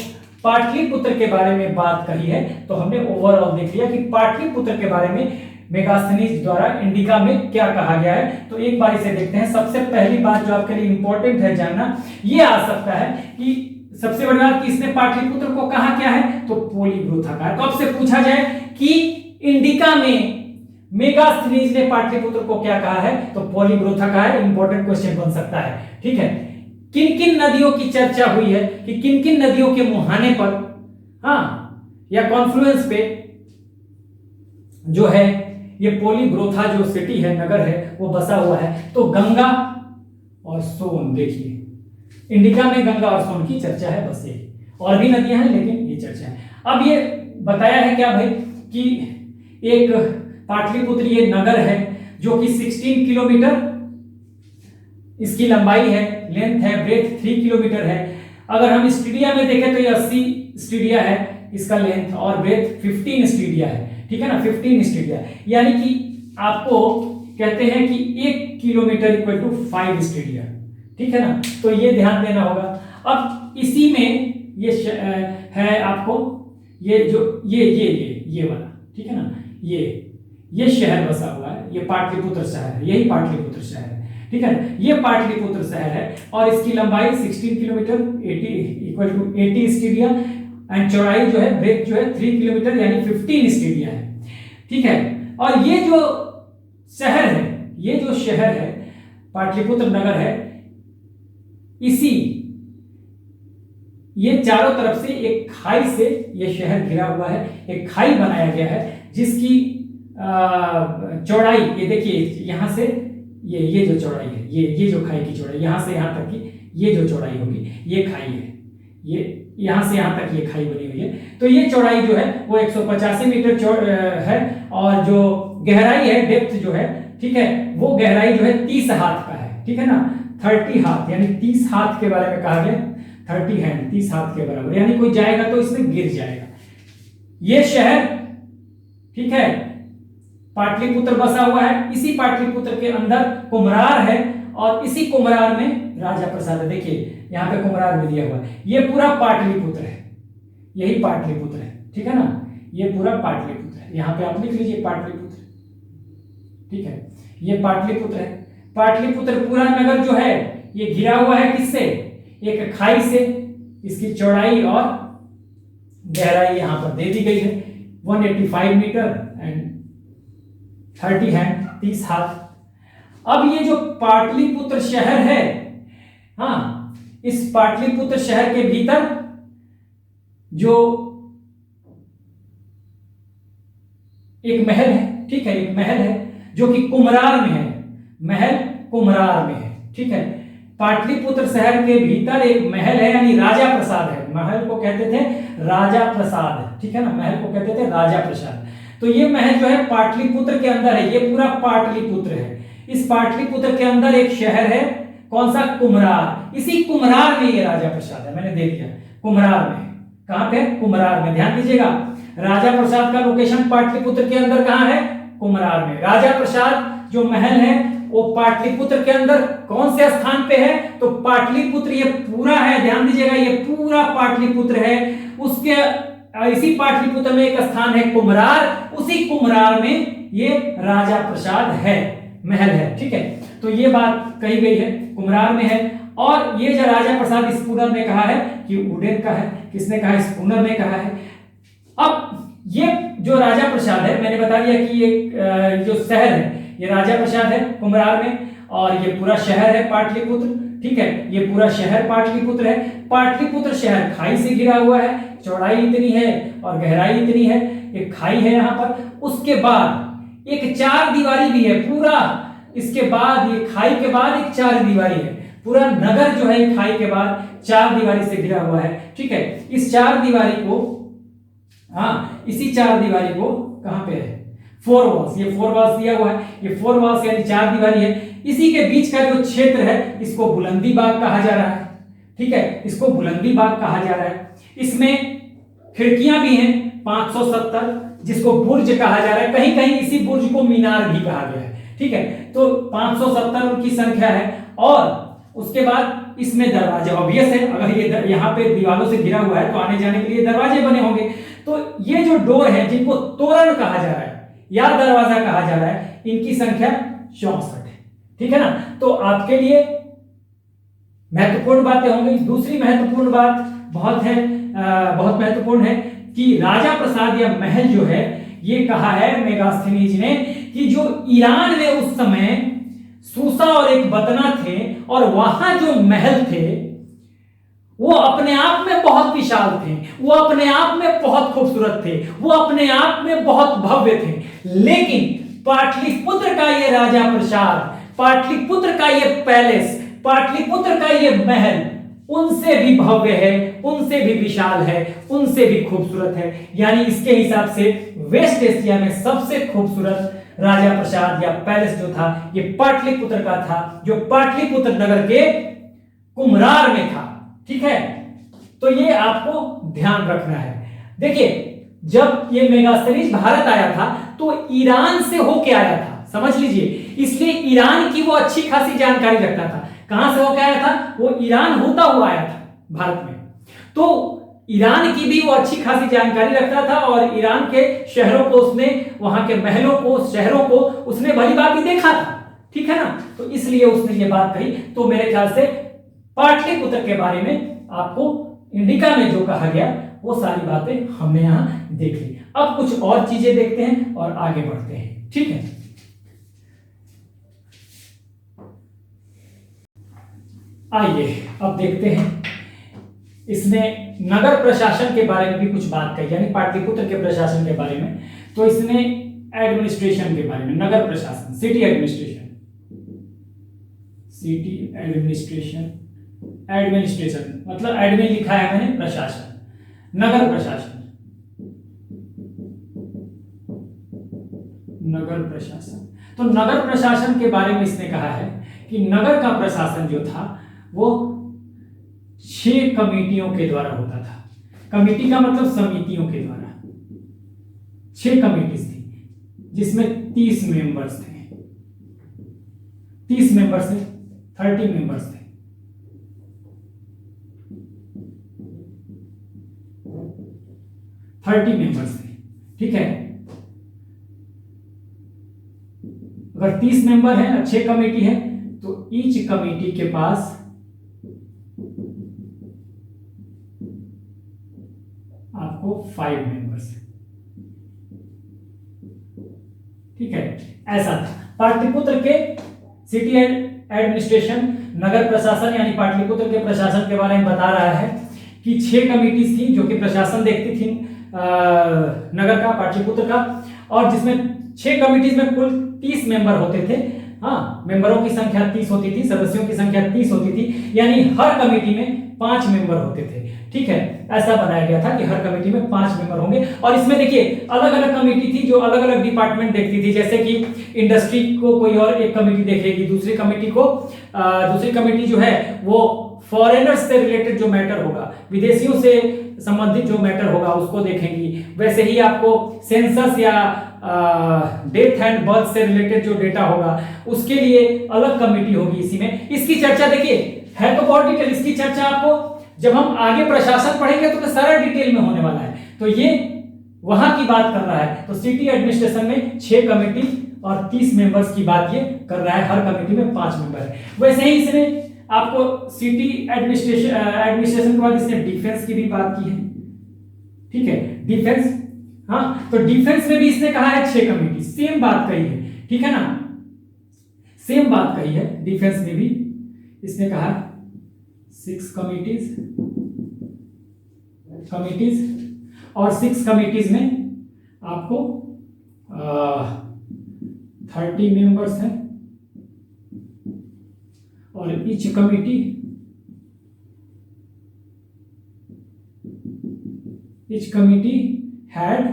पाटलिपुत्र के बारे में बात कही है, तो हमने ओवरऑल देख लिया कि पाटलिपुत्र के बारे में मेगास्थनीज द्वारा इंडिका में क्या कहा गया है। तो एक बार इसे देखते हैं। सबसे पहली बात जो आपके लिए इंपॉर्टेंट है जानना, ये आ सकता है कि सबसे बड़ी बात कि इसने पाटलिपुत्र को कहा क्या है, तो पोलीग्रोथा कहा। तो आपसे पूछा जाए कि इंडिका में मेगास्थनीज ने पाटलिपुत्र को क्या कहा है, तो पोलीग्रोथा कहा है। इंपॉर्टेंट क्वेश्चन बन सकता है, ठीक है। किन किन नदियों की चर्चा हुई है कि किन किन नदियों के मुहाने पर, हाँ, या कॉन्फ्लुएंस पे जो है ये पोलीग्रोथा जो सिटी है, नगर है, वो बसा हुआ है। तो गंगा और सोन, देखिए इंडिका में गंगा और सोन की चर्चा है, बस ये, और भी नदियां हैं लेकिन ये चर्चा है। अब ये बताया है क्या भाई कि एक पाटलिपुत्र ये नगर है जो कि 16 किलोमीटर इसकी लंबाई है, लेंथ है, ब्रेथ 3 किलोमीटर है। अगर हम स्टेडिया में देखें तो ये 80 स्टेडिया है इसका लेंथ, और ब्रेथ 15 स्टेडिया है, ठीक है ना, 15 स्टेडिया। यानी कि आपको कहते हैं कि 1 किलोमीटर इक्वल टू 5 स्टेडिया, ठीक है ना। तो ये ध्यान देना होगा। अब इसी में ये है आपको ये जो ये वाला, ठीक है ना, ये शहर बसा हुआ है, ये पाटलिपुत्र शहर है, यही पाटलिपुत्र शहर है, ठीक है ना। ये पाटलिपुत्र शहर है और इसकी लंबाई 16 kilometre 80 equal to 80 stadia, and चौड़ाई जो है, ब्रेथ जो है 3 किलोमीटर यानी 15 स्टेडिया है, ठीक है। और ये जो शहर है, ये जो शहर है पाटलिपुत्र नगर है, इसी ये चारों तरफ से एक खाई से ये शहर घिरा हुआ है, एक खाई बनाया गया है जिसकी चौड़ाई, ये देखिए यहां से ये जो चौड़ाई है, ये जो खाई की चौड़ाई, यहां से यहां तक की ये जो चौड़ाई होगी, ये खाई है, ये यहां से यहां तक ये खाई बनी हुई है। तो ये चौड़ाई जो है वो 185 मीटर है, और जो गहराई है, डेप्थ जो है, ठीक है, वो गहराई जो है 30 हाथ का है, ठीक है ना, 30 हाथ यानी 30 हाथ के बारे में कहा गया, 30 हैंड, 30 हाथ के बराबर, यानी कोई जाएगा तो इसमें गिर जाएगा। ये शहर, ठीक है, पाटलिपुत्र बसा हुआ है। इसी पाटलिपुत्र के अंदर कुम्हरार है, और इसी कुम्हरार में राजा प्रसाद है। देखिए यहाँ पे कुम्हरार भी दिया हुआ है। ये पूरा पाटलिपुत्र है, यही पाटलिपुत्र है, ठीक है ना, ये पूरा पाटलिपुत्र है। यहाँ पे आप लिख लीजिए पाटलिपुत्र, ठीक है, ये पाटलिपुत्र है। पाटलिपुत्र पूरा नगर जो है ये घिरा हुआ है किससे, एक खाई से। इसकी चौड़ाई और गहराई यहाँ पर दे दी गई है 185 मीटर एंड 30 हैंड, 30 हाथ। अब ये जो पाटलिपुत्र शहर है, हाँ, इस पाटलिपुत्र शहर के भीतर जो एक महल है, ठीक है, एक महल है जो कि कुम्हरार में है, महल कुम्हरार में है, ठीक है। पाटलिपुत्र शहर के भीतर एक महल है, यानी राजा प्रसाद है। महल को कहते थे राजा प्रसाद, ठीक है ना, महल को कहते थे राजा प्रसाद। तो ये महल जो है पाटलिपुत्र के अंदर है, ये पूरा पाटलिपुत्र है। इस पाटलिपुत्र के अंदर एक शहर है, कौन सा? कुम्हरार। इसी कुम्हरार में ये राजा प्रसाद है, मैंने दे दिया कुम्हरार में। कहां पे? कुम्हरार में। ध्यान दीजिएगा, राजा प्रसाद का लोकेशन पाटलिपुत्र के अंदर कहां है? कुम्हरार में। राजा प्रसाद जो महल है वो पाटलिपुत्र के अंदर कौन से स्थान पे है? तो पाटलिपुत्र ये पूरा है, ध्यान दीजिएगा, ये पूरा पाटलिपुत्र है। उसके इसी पाटलिपुत्र में एक स्थान है कुम्हरार, उसी कुम्हरार में ये राजा प्रसाद है, महल है, ठीक है। तो ये बात कही गई है, कुम्हरार में है। और ये जो राजा प्रसाद स्पूनर ने कहा है कि उडेन का है, किसने कहा? स्पूनर ने कहा है। अब ये जो राजा प्रसाद है, मैंने बता दिया कि ये जो शहर है ये राजा प्रसाद है कुम्हरार में, और ये पूरा शहर है पाटलिपुत्र, ठीक है। ये पूरा शहर पाटलिपुत्र है। पाटलिपुत्र शहर खाई से घिरा हुआ है, चौड़ाई इतनी है और गहराई इतनी है, एक खाई है यहाँ पर। उसके बाद एक चार दीवारी भी है पूरा, इसके बाद ये खाई के बाद एक चार दीवारी है। पूरा नगर जो है खाई के बाद चार दीवारी से घिरा हुआ है, ठीक है। इस चार दीवारी को, हाँ, इसी चार दीवारी को कहां पे है? फोर वॉल्स, ये फोर वॉल्स दिया हुआ है, ये फोर वॉल्स यानी चार दीवारी है। इसी के बीच का जो क्षेत्र है इसको बुलंदी बाग कहा जा रहा है, ठीक है, इसको बुलंदी बाग कहा जा रहा है। इसमें खिड़कियां भी हैं 570, जिसको बुर्ज कहा जा रहा है, कहीं कहीं इसी बुर्ज को मीनार भी कहा गया है, ठीक है। तो 570 उनकी संख्या है। और उसके बाद इसमें दरवाजे, ऑब्वियस है, अगर ये यहाँ पे दीवारों से घिरा हुआ है तो आने जाने के लिए दरवाजे बने होंगे। तो ये जो डोर है, जिनको तोरण कहा जा रहा है या दरवाजा कहा जा रहा है, इनकी संख्या 64 है, ठीक है ना। तो आपके लिए महत्वपूर्ण बातें होंगी। दूसरी महत्वपूर्ण बात बहुत महत्वपूर्ण है कि राजा प्रसाद या महल जो है, ये कहा है मेगास्थनीज ने कि जो ईरान में उस समय सूसा और एक बतना थे, और वहां जो महल थे वो अपने आप में बहुत विशाल थे, वो अपने आप में बहुत खूबसूरत थे, वो अपने आप में बहुत भव्य थे। लेकिन पाटलिपुत्र का ये राजा प्रसाद, पाटलिपुत्र का ये पैलेस, पाटलिपुत्र का ये महल उनसे भी भव्य है, उनसे भी विशाल है, उनसे भी खूबसूरत है। यानी इसके हिसाब से वेस्ट एशिया में सबसे खूबसूरत राजा प्रसाद या पैलेस जो था ये पाटलिपुत्र का था, जो पाटलिपुत्र नगर के कुम्हरार में था, ठीक है। तो ये आपको ध्यान रखना है। देखिए, जब ये मेगास्थनीज भारत आया था तो ईरान से होके आया था, समझ लीजिए, इसलिए ईरान की वो अच्छी खासी जानकारी रखता था। कहां से होके आया था? वो ईरान होता हुआ आया था भारत में, तो ईरान की भी वो अच्छी खासी जानकारी रखता था। और ईरान के शहरों को उसने, वहां के महलों को, शहरों को उसने भली भांति देखा था, ठीक है ना। तो इसलिए उसने ये बात कही। तो मेरे ख्याल से पाटलिपुत्र के बारे में आपको इंडिका में जो कहा गया वो सारी बातें हमने यहां देख ली। अब कुछ और चीजें देखते हैं और आगे बढ़ते हैं, ठीक है। आइए अब देखते हैं, इसने नगर प्रशासन के बारे में भी कुछ बात कही, यानी पाटलिपुत्र के प्रशासन के बारे में। तो इसने एडमिनिस्ट्रेशन के बारे में, नगर प्रशासन, city administration, city administration, administration मतलब एडमिन लिखा है मैंने, प्रशासन, नगर प्रशासन, नगर प्रशासन। तो नगर प्रशासन के बारे में इसने कहा है कि नगर का प्रशासन जो था वो 6 कमेटियों के द्वारा होता था। कमेटी का मतलब समितियों के द्वारा। 6 कमेटीज थी जिसमें 30 मेंबर्स थे, 30 मेंबर्स थे, 30 मेंबर्स थे। 30 मेंबर्स थे, ठीक है। अगर 30 मेंबर है, 6 कमेटी है, तो ईच कमेटी के पास आपको 5 मेंबर्स है, ठीक है, ऐसा था। पाटलिपुत्र के सिटी एडमिनिस्ट्रेशन, नगर प्रशासन यानी पाटलिपुत्र के प्रशासन के बारे में बता रहा है कि 6 कमिटीज थी जो कि प्रशासन देखती थी नगर का, पाटलिपुत्र का, और जिसमें 6 कमिटीज में कुल 30 मेंबर होते थे। हाँ, मेंबरों की संख्या 30 होती थी, सदस्यों की संख्या 30 होती थी, यानी हर कमेटी में 5 मेंबर होते थे। ठीक है, ऐसा बनाया गया था कि हर कमेटी में 5 मेंबर होंगे। और इसमें देखिए अलग अलग कमेटी थी जो अलग अलग डिपार्टमेंट देखती थी, जैसे कि इंडस्ट्री को कोई और एक कमेटी देखेगी, दूसरी कमेटी जो है वो फॉरेनर्स से रिलेटेड जो मैटर होगा, विदेशियों से संबंधित जो मैटर होगा उसको देखेंगी। वैसे ही आपको सेंसस या डेथ एंड बर्थ से रिलेटेड जो डेटा होगा उसके लिए अलग कमेटी होगी। इसी में इसकी चर्चा देखिए है तो बहुत डिटेल, इसकी चर्चा आपको जब हम आगे प्रशासन पढ़ेंगे तो सारा डिटेल में होने वाला है। तो ये वहां की बात कर रहा है। तो सिटी एडमिनिस्ट्रेशन में 6 कमेटी और 30 मेंबर्स की बात ये कर रहा है, हर कमेटी में 5 मेंबर है। वैसे ही इसने आपको सिटी एडमिनिस्ट्रेशन के बाद इसने डिफेंस की भी बात की है। ठीक है, डिफेंस, हाँ, तो डिफेंस में भी इसने कहा है 6 कमेटी, सेम बात कही है। ठीक है ना, सेम बात कही है। डिफेंस में भी इसने कहा 6 कमिटीज और 6 कमिटीज में आपको 30 मेंबर्स हैं और ईच कमिटी हैड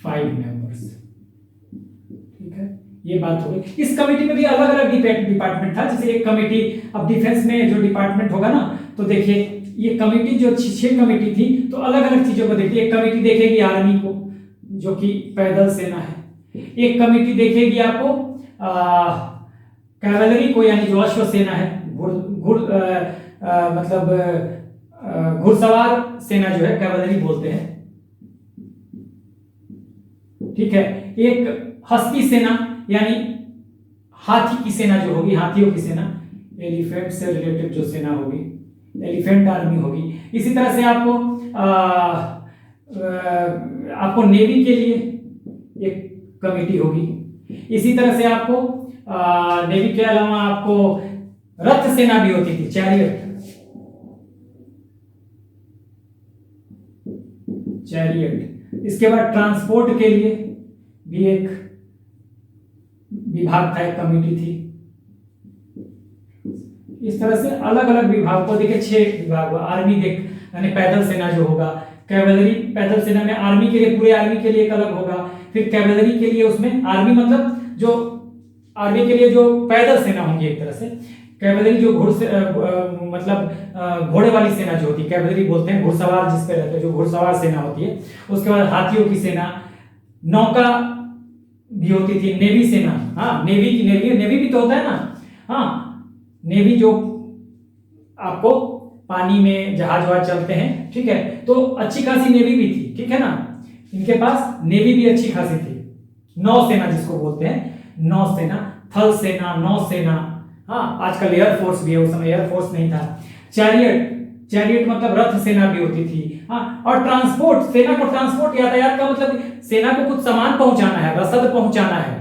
5 मेंबर्स। ठीक है, ये बात हो गई। इस कमेटी में भी अलग अलग डिपार्टमेंट था। जैसे एक कमेटी, अब डिफेंस में जो डिपार्टमेंट होगा ना, तो देखिए ये कमेटी जो 6 कमेटी थी तो अलग अलग चीजों को देखती है। एक कमेटी देखेगी आर्मी को जो कि पैदल सेना है, एक कमेटी देखेगी आपको कैवलरी को यानी जो अश्व सेना है, घुड़सवार सेना जो है कैवलरी बोलते हैं। ठीक है, एक हस्ती सेना यानी हाथी की सेना जो होगी, हाथियों की सेना, एलिफेंट से रिलेटेड जो सेना होगी, एलिफेंट आर्मी होगी। इसी तरह से आपको नेवी के लिए एक कमेटी होगी। इसी तरह से आपको नेवी के अलावा आपको रथ सेना भी होती थी, चैरियट। इसके बाद ट्रांसपोर्ट के लिए भी एक विभाग था, एक कमेटी थी। इस तरह से अलग अलग विभाग को देखिए 6 विभाग। आर्मी यानी पैदल सेना जो होगा, कैवलरी पैदल सेना में आर्मी के लिए, पूरे आर्मी के लिए एक अलग होगा। फिर कैवलरी के लिए, उसमें आर्मी मतलब जो आर्मी के लिए जो पैदल सेना होंगी एक तरह से, कैवलरी जो घोड़े वाली सेना जो होती है, कैवलरी बोलते हैं, घुड़सवार जिस पे रहते हैं, जो घुड़सवार सेना होती है। उसके बाद हाथियों की सेना, नौका भी होती थी, नेवी सेना। हाँ, नेवी भी तो होता है ना। हाँ, नेवी जो आपको पानी में जहाज वहाज चलते हैं। ठीक है, तो अच्छी खासी नेवी भी थी। ठीक है ना, इनके पास नेवी भी अच्छी खासी थी। नौसेना जिसको बोलते हैं, नौसेना, थल सेना, नौसेना। हाँ, आजकल एयरफोर्स भी है, उस समय एयरफोर्स नहीं था। चैरियट मतलब रथ सेना भी होती थी। हाँ, और ट्रांसपोर्ट, सेना को ट्रांसपोर्ट, यातायात का मतलब सेना को कुछ सामान पहुंचाना है, रसद पहुंचाना है,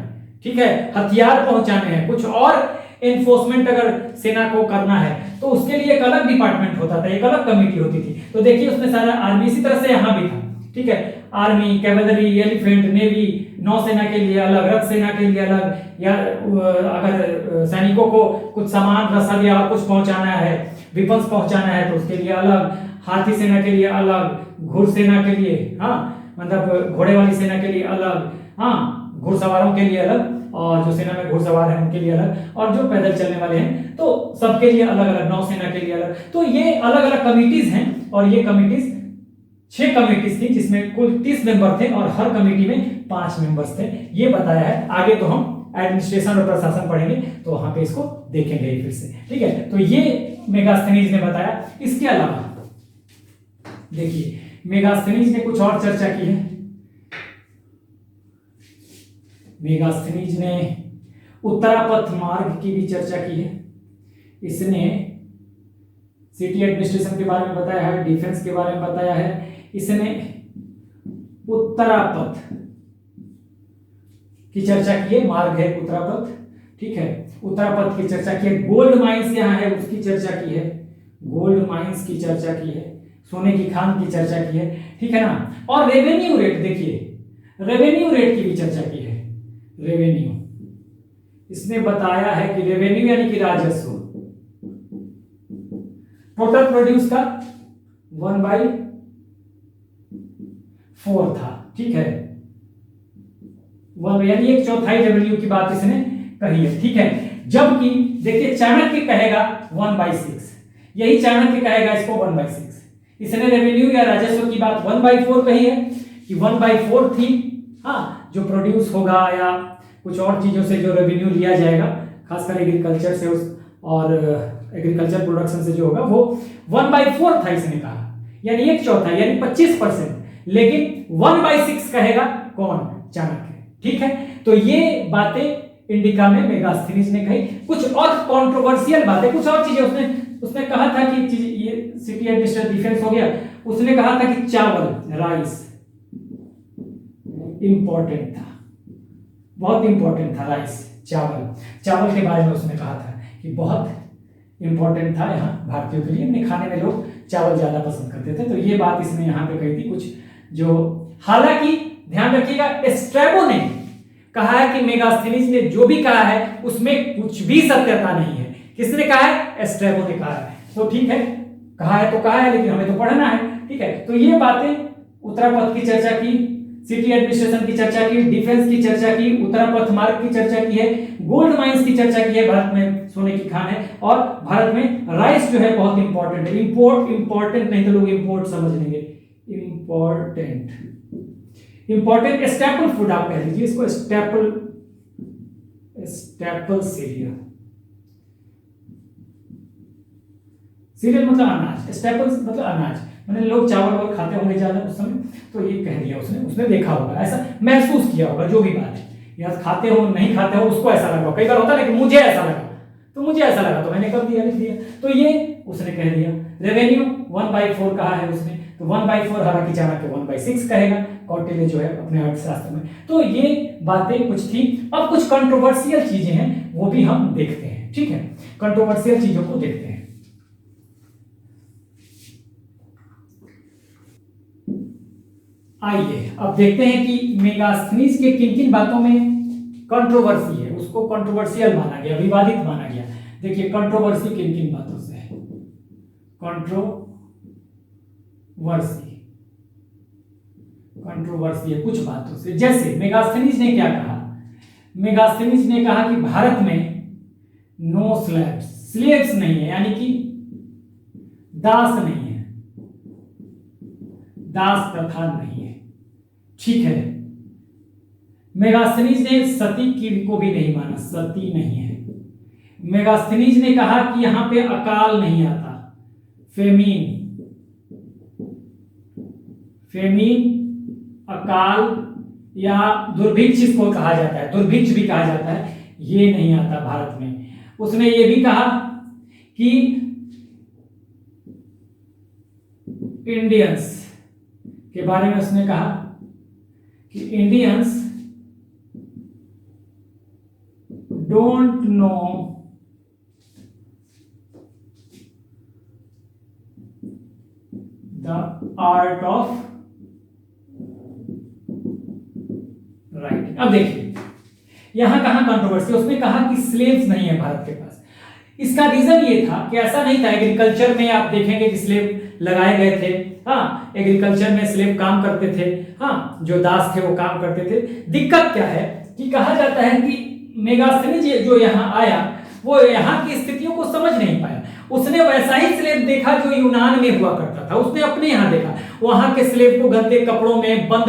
ठीक है, हथियार पहुंचाने हैं, कुछ और एनफोर्समेंट अगर सेना को करना है तो उसके लिए एक अलग डिपार्टमेंट होता था, एक अलग कमेटी होती थी। तो देखिए उसमें सारा आर्मी, इसी तरह से यहाँ भी था। ठीक है, आर्मी, कैवलरी, एलिफेंट, नेवी, नौसेना के लिए अलग, रथ सेना के लिए अलग, या अगर सैनिकों को कुछ सामान, रसद या कुछ पहुंचाना है, विपन्स पहुंचाना है तो उसके लिए अलग, हाथी सेना के लिए अलग, घुड़ सेना के लिए, हाँ मतलब घोड़े वाली सेना के लिए अलग, हाँ घुड़सवारों के लिए अलग, और जो सेना में घुड़सवार हैं उनके लिए अलग, और जो पैदल चलने वाले हैं तो सबके लिए अलग अलग, नौसेना के लिए अलग। तो ये अलग अलग कमिटीज हैं, और ये कमिटीज 6 कमिटीज थी जिसमें कुल 30 मेंबर थे और हर कमेटी में 5 मेंबर्स थे। ये बताया है। आगे तो हम एडमिनिस्ट्रेशन और प्रशासन पढ़ेंगे तो वहां पे इसको देखेंगे फिर से। ठीक है, तो ये मेगास्थनीज ने बताया। इसके अलावा देखिए मेगास्थनीज ने कुछ और चर्चा की है। मेगास्थनीज ने उत्तरापथ मार्ग की भी चर्चा की है। इसने सिटी एडमिनिस्ट्रेशन के बारे में बताया है, डिफेंस के बारे में बताया है। इसने उत्तरापथ की चर्चा की है, मार्ग है उत्तरापथ, ठीक है, उत्तरापथ की चर्चा की है। गोल्ड माइंस यहाँ है, उसकी चर्चा की है, गोल्ड माइंस की चर्चा की है, सोने की खान की चर्चा की है, ठीक है ना। और रेवेन्यू रेट, देखिए रेवेन्यू रेट की भी चर्चा की है। रेवेन्यू, इसने बताया है कि रेवेन्यू यानी कि राजस्व, टोटल प्रोड्यूस का 1/4 था, ठीक है, यानी 1/4 रेवेन्यू की बात इसने कही है, ठीक है। जबकि देखिए चाणक्य कहेगा 1/6, यही चाणक्य कहेगा इसको 1/6। इसने रेवेन्यू या राजस्व की बात 1/4 कही है कि 1/4 थी, हाँ, जो प्रोड्यूस होगा या कुछ और चीजों से जो रेवेन्यू लिया जाएगा, खासकर एग्रीकल्चर से और एग्रीकल्चर प्रोडक्शन से जो होगा वो 1/4 था इसने कहा, यानी 1/4 यानी 25%। लेकिन 1/6 कहेगा कौन? चाणक्य, ठीक है। तो ये बातें इंडिका में मेगास्थनीज ने कही। कुछ और कंट्रोवर्शियल बातें, कुछ और चीजें उसने कहा था कि ये सिटी एडमिनिस्ट्रेटिव डिफेंस हो गया, उसने कहा था कि चावल, राइस इंपॉर्टेंट था, बहुत इंपॉर्टेंट था राइस, चावल के बारे में उसने कहा था कि बहुत इंपॉर्टेंट था यहाँ भारतीयों के लिए, अपने खाने में लोग चावल ज्यादा पसंद करते थे। तो ये बात इसने यहाँ पे कही थी कुछ जो, हालांकि ध्यान रखिएगा स्ट्रैबो ने कहा है कि मेगास्थनीज ने जो भी कहा है उसमें कुछ भी सत्यता नहीं है। किसने कहा है? स्ट्रैबो ने कहा है। तो ठीक है, कहा है तो कहा है, लेकिन हमें तो पढ़ना है, ठीक है। तो ये बातें उत्तरापथ की चर्चा की, सिटी एडमिनिस्ट्रेशन की चर्चा की, डिफेंस की चर्चा की, उत्तरापथ मार्ग की चर्चा की है, गोल्ड माइंस की चर्चा की है, भारत में सोने की खान है, और भारत में राइस जो है बहुत इंपॉर्टेंट है। इंपॉर्टेंट नहीं तो लोग इंपोर्ट समझ लेंगे, इंपॉर्टेंट स्टेपल फूड आप कह लीजिए इसको, स्टेपल सीरियल, सीरियल मतलब अनाज, स्टेपल्स मतलब अनाज, मैंने लोग चावल और खाते होंगे ज्यादा उस समय, तो ये कह दिया उसने देखा होगा, ऐसा महसूस किया होगा, जो भी बात है, या खाते हो नहीं खाते हो उसको ऐसा लगा, कई बार होता है कि मुझे ऐसा लगा तो मैंने कर दिया, लिख दिया, तो ये उसने कह दिया। रेवेन्यू 1/4 कहा है उसने, तो 1/4 हालांकि चाणक्य 1/6 कहेगा, कौटिल्य जो है अपने अर्थशास्त्र में। तो ये बातें कुछ थी। अब कुछ कंट्रोवर्शियल चीजें हैं वो भी हम देखते हैं, ठीक है, कंट्रोवर्शियल चीजों को देखते हैं। आइए अब देखते हैं कि मेगास्थनीज के किन किन बातों में कंट्रोवर्सी है, उसको कंट्रोवर्शियल माना गया, विवादित माना गया। देखिए कंट्रोवर्सी किन किन बातों से है, कंट्रोवर्सी है कुछ बातों से। जैसे मेगास्थनीज ने क्या कहा? मेगास्थनीज ने कहा कि भारत में नो स्लेव्स नहीं है, यानी कि दास नहीं है, दास प्रथा नहीं है, ठीक है। मेगास्थनीज ने सती की को भी नहीं माना, सती नहीं है। मेगास्थनीज ने कहा कि यहां पे अकाल नहीं आता, फेमीन अकाल या दुर्भिक्ष इसको कहा जाता है, दुर्भिक्ष भी कहा जाता है, ये नहीं आता भारत में। उसने ये भी कहा कि इंडियंस के बारे में उसने कहा कि Indians don't know the art of writing. अब देखिए यहां कहां कंट्रोवर्सी, उसने कहा कि स्लेव्स नहीं है भारत के पास। इसका रीजन ये था कि ऐसा नहीं था, एग्रीकल्चर में आप देखेंगे कि स्लेव लगाए गए थे, हाँ, एग्रीकल्चर में स्लेव काम करते थे, हाँ, जो दास थे वो काम करते थे। दिक्कत क्या है कि कहा जाता है कि मेगास्थनीज जो यहाँ आया वो यहाँ की स्थितियों को समझ नहीं पाया। उसने वैसा ही स्लेव देखा जो यूनान में हुआ करता था, उसने अपने यहाँ देखा, वहां के स्लेव को गंदे कपड़ों में, बंद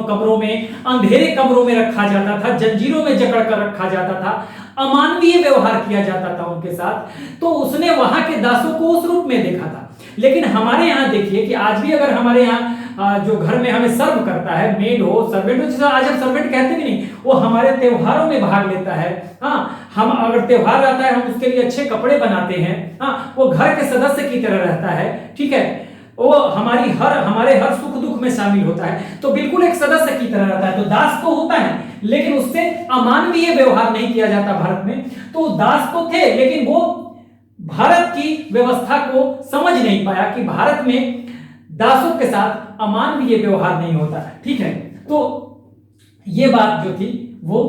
कमरों में, अंधेरे कमरों में रखा जाता था, जंजीरों में जकड़ कर रखा जाता था, अमानवीय व्यवहार किया जाता था उनके साथ। तो उसने वहां के दासों को उस रूप में देखा था। लेकिन हमारे यहाँ देखिए कि आज भी अगर हमारे यहाँ जो घर में हमें सर्व करता है, मेड हो, सर्वेंट हो, आज हम सर्वेंट कहते भी नहीं, वो हमारे त्योहारों में भाग लेता है, हाँ, हम अगर त्योहार आता है हम उसके लिए अच्छे कपड़े बनाते हैं, हाँ, वो घर के सदस्य की तरह रहता है, ठीक है, वो हमारे हर सुख दुख में शामिल होता है, तो बिल्कुल एक सदस्य की तरह रहता है। तो दास तो होता है, लेकिन उससे अमानवीय व्यवहार नहीं किया जाता भारत में। तो दास तो थे, लेकिन वो भारत की व्यवस्था को समझ नहीं पाया कि भारत में दासों के साथ अमानवीय व्यवहार नहीं होता। ठीक है, तो ये बात जो थी वो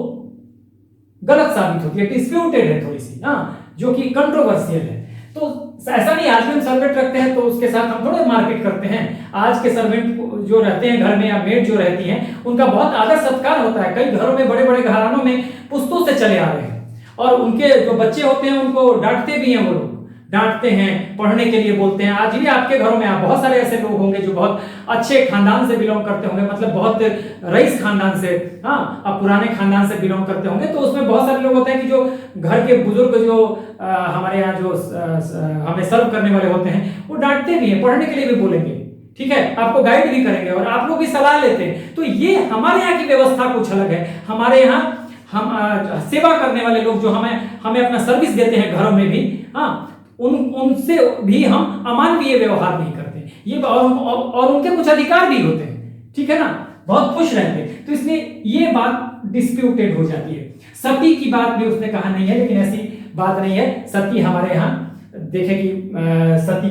गलत साबित होती है, डिस्प्यूटेड है थोड़ी सी, हाँ, जो कि कंट्रोवर्शियल है। तो ऐसा नहीं, आज भी हम सर्वेंट रखते हैं तो उसके साथ हम थोड़े मार्केट करते हैं। आज के सर्वेंट जो रहते हैं घर में या मेड जो रहती हैं, उनका बहुत आदर सत्कार होता है। कई घरों में, बड़े बड़े घरानों में पुश्तों से चले आ रहे हैं, और उनके जो बच्चे होते हैं उनको डांटते भी हैं, वो लोग डांटते हैं, पढ़ने के लिए बोलते हैं। आज भी आपके घरों में आप बहुत सारे ऐसे लोग होंगे जो बहुत अच्छे खानदान से बिलोंग करते होंगे, मतलब बहुत रईस खानदान से, हाँ, अब पुराने खानदान से बिलोंग करते होंगे। तो उसमें बहुत सारे लोग होते हैं कि जो घर के बुजुर्ग जो हमारे यहाँ जो हमें सर्व करने वाले होते हैं, वो डांटते भी हैं, पढ़ने के लिए भी बोलेंगे, ठीक है, आपको गाइड भी करेंगे और आप लोग भी सलाह लेते हैं। तो ये हमारे यहाँ की व्यवस्था कुछ अलग है। हमारे यहाँ हम सेवा करने वाले लोग जो हमें हमें अपना सर्विस देते हैं घरों में भी, हाँ, उनसे भी हम अमानवीय व्यवहार नहीं करते। ये और उनके कुछ अधिकार भी होते हैं, ठीक है ना, बहुत खुश रहते हैं। तो इसलिए ये बात डिस्प्यूटेड हो जाती है। सती की बात भी उसने कहा नहीं है, लेकिन ऐसी बात नहीं है। सती हमारे यहाँ देखें कि सती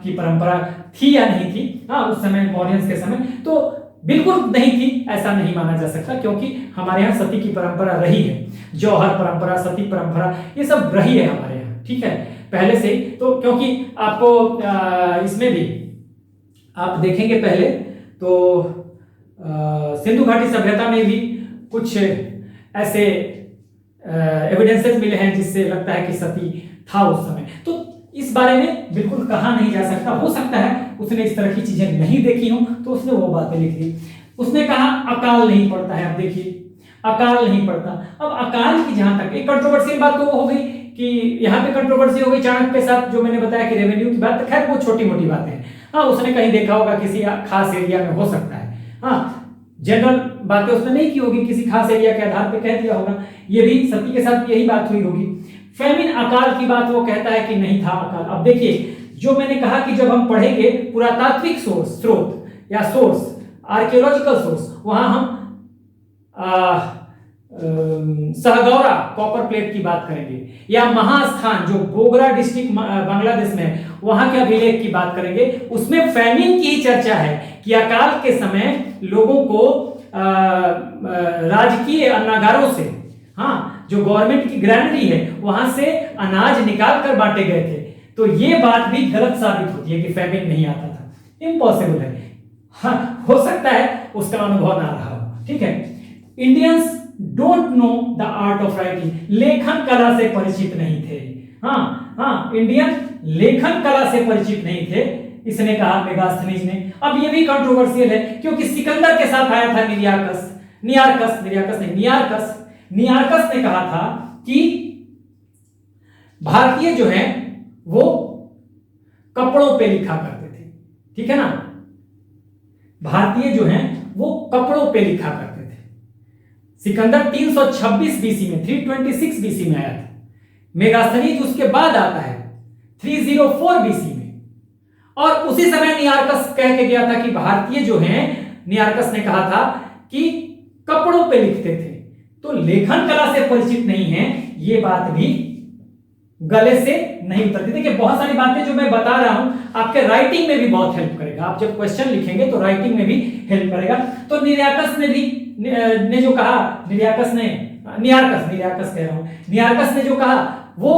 की परंपरा थी या नहीं थी, हाँ, उस समय मौर्यंस के समय तो बिल्कुल नहीं थी, ऐसा नहीं माना जा सकता, क्योंकि हमारे यहाँ सती की परंपरा रही है। जौहर परंपरा, सती परंपरा, ये सब रही है हमारे यहाँ, ठीक है, पहले से। तो क्योंकि आपको इसमें भी आप देखेंगे पहले तो सिंधु घाटी सभ्यता में भी कुछ ऐसे एविडेंसेस मिले हैं जिससे लगता है कि सती था उस समय। तो इस बारे में बिल्कुल कहा नहीं जा सकता। हो सकता है उसने इस तरह की चीजें नहीं देखी हो तो उसने वो बातें लिख दी। उसने कहा अकाल नहीं पड़ता है। अब देखिए, अकाल नहीं पड़ता। अब अकाल की जहां तक एक कंट्रोवर्शियल बात तो वो हो गई कि यहाँ पे कंट्रोवर्सी हो गई चाणक्य के साथ, जो मैंने बताया कि रेवेन्यू की बात, खैर वो छोटी मोटी बातें हैं, हाँ, उसने कहीं देखा होगा किसी खास एरिया में हो सकता है, हाँ, जनरल बातें उसने नहीं की होगी, किसी खास एरिया के आधार पे कह दिया होगा। ये भी सती के साथ यही बात हुई होगी। फेमिन अकाल की बात वो कहता है कि नहीं था अकाल। अब देखिए, जो मैंने कहा कि जब हम पढ़ेंगे पुरातात्विक स्रोत या सोर्स, आर्कियोलॉजिकल सोर्स, वहां हम सहगौरा कॉपर प्लेट की बात करेंगे, या महास्थान जो बोगरा डिस्ट्रिक्ट बांग्लादेश में, वहां के अभिलेख की बात करेंगे। उसमें फैमिन की ही चर्चा है कि अकाल के समय लोगों को राजकीय अन्नागारों से, हाँ, जो गवर्नमेंट की ग्रैनरी है, वहां से अनाज निकाल कर बांटे गए थे। तो ये बात भी गलत साबित होती है कि फैमिन नहीं आता था, इम्पॉसिबल है। हाँ, हो सकता है उसका अनुभव ना रहा हो, ठीक है। Indians don't know the art of writing, लेखन कला से परिचित नहीं थे। हाँ हाँ, इंडियन लेखन कला से परिचित नहीं थे, इसने कहा मेगास्थनीज ने। अब ये भी कंट्रोवर्शियल है क्योंकि सिकंदर के साथ आया था नियार्कस ने कहा था कि भारतीय जो है वो कपड़ों पे लिखा करते थे, ठीक है ना, भारतीय जो हैं वो कपड़ों पे लिखा करते थे। सिकंदर 326 बीसी में, 326 बीसी में आया था। मेगास्थनीज उसके बाद आता है 304 बीसी में, और उसी समय नियार्कस कह के गया था कि भारतीय जो हैं, नियार्कस ने कहा था कि कपड़ों पे लिखते थे। तो लेखन कला से परिचित नहीं है, ये बात भी गले से नहीं उतरती। देखिए, बहुत सारी बातें जो मैं बता रहा हूं आपके राइटिंग में भी बहुत हेल्प करेगा। आप जब क्वेश्चन लिखेंगे तो राइटिंग में भी हेल्प करेगा। तो नियार्कस ने जो कहा, नियार्कस ने जो कहा वो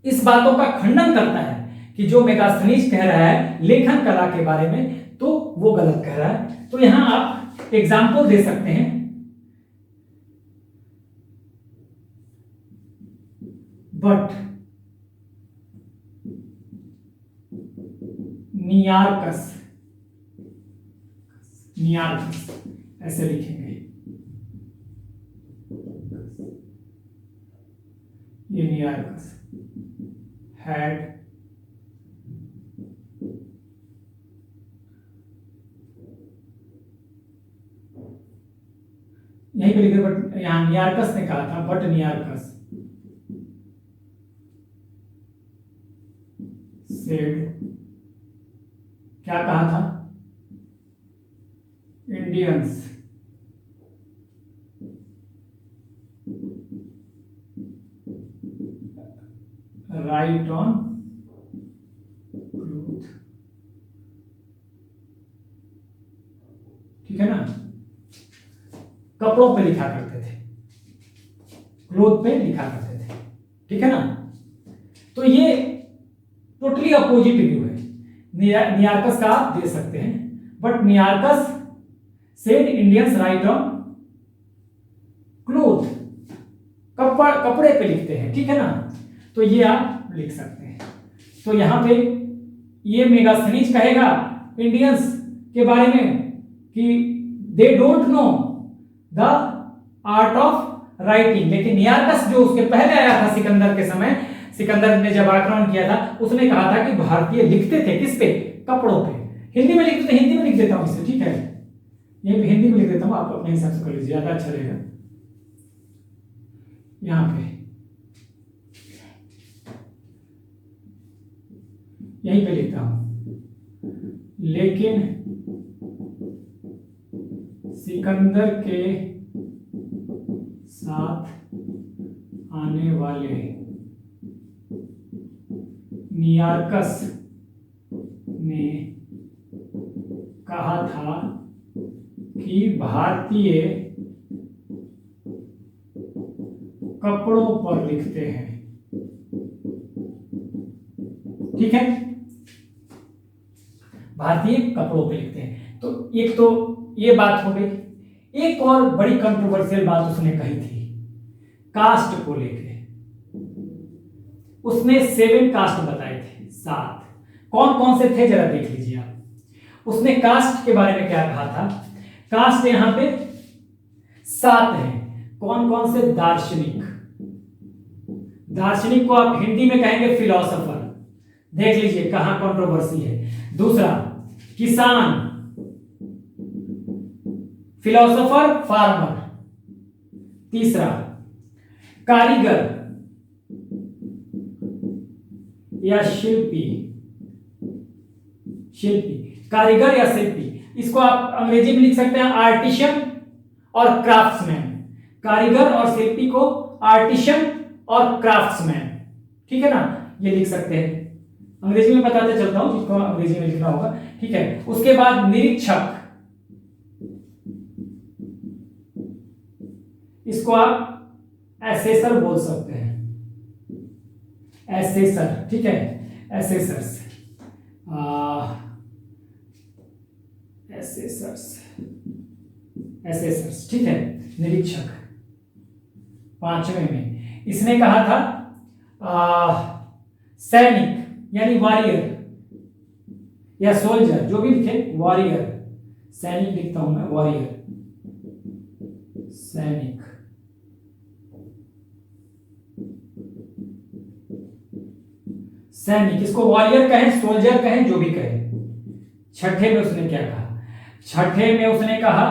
इस बातों का खंडन करता है कि जो मेगास्थनीज कह रहा है लेखन कला के बारे में, तो वो गलत कह रहा है। तो यहां आप एग्जाम्पल दे सकते हैं, बट नियार्कस ऐसे लिखेंगे, ये नियार्कस had यहीं पे लिखे, बट यहां नियार्कस ने कहा था, बट नियार्कस सेड, क्या कहा था, इंडियंस राइट ऑन क्लोथ, ठीक है ना, कपड़ों पे लिखा करते थे, क्लोथ पे लिखा करते थे, ठीक है ना। तो ये टोटली अपोजिट व्यू है। नियार्कस का आप दे सकते हैं, but Nearchus said Indians write on cloth, कपड़े पे लिखते हैं, ठीक है ना। तो ये आप लिख सकते हैं। तो यहां पे ये मेगास्थनीज कहेगा इंडियंस के बारे में कि they don't know the art of writing, लेकिन नियार्कस जो उसके पहले आया था सिकंदर के समय, सिकंदर ने जब आक्रमण किया था, उसने कहा था कि भारतीय लिखते थे किस पे, कपड़ों पे। हिंदी में लिखते थे, हिंदी में लिख देता हूं इसे, ठीक है, ये हिंदी में लिख देता हूं, आप अपने हिसाब से कर लीजिए, ज्यादा अच्छा रहेगा। यहां पे यहीं पे लिखता हूं, लेकिन सिकंदर के साथ आने वाले नियार्कस ने कहा था कि भारतीय कपड़ों पर लिखते हैं, ठीक है, भारतीय कपड़ों पे लिखते हैं। तो एक तो ये बात हो गई। एक और बड़ी कंट्रोवर्शियल बात उसने कही थी कास्ट को लेके, उसने 7 कास्ट बताए थे, 7। कौन कौन से थे जरा देख लीजिए आप। उसने कास्ट के बारे में क्या कहा था, कास्ट यहां पे 7 हैं। कौन कौन से, दार्शनिक, दार्शनिक को आप हिंदी में कहेंगे फिलोसोफर, देख लीजिए कहां कंट्रोवर्सी है। दूसरा किसान, फिलोसोफर फार्मर। तीसरा कारीगर या शिल्पी, शिल्पी, कारीगर या शिल्पी, इसको आप अंग्रेजी में लिख सकते हैं आर्टिशन और क्राफ्ट्समैन। कारीगर और शिल्पी को आर्टिशन और क्राफ्ट्समैन, ठीक है ना, ये लिख सकते हैं। अंग्रेजी में बताते चलता हूं जिसको अंग्रेजी में लिखना होगा, ठीक है। उसके बाद निरीक्षक, इसको आप एसेसर बोल सकते हैं, एसेसर, ठीक है, एसेसर्स, एसेसर्स, एसेसर्स, ठीक है, निरीक्षक। 5वें में इसने कहा था सैनिक यानी वॉरियर या सोल्जर, जो भी लिखे, वॉरियर, सैनिक लिखता हूं मैं, वॉरियर, सैनिक। सैनिक, इसको वॉरियर कहें, सोल्जर कहें, जो भी कहें। 6ठे में उसने क्या कहा, 6ठे में उसने कहा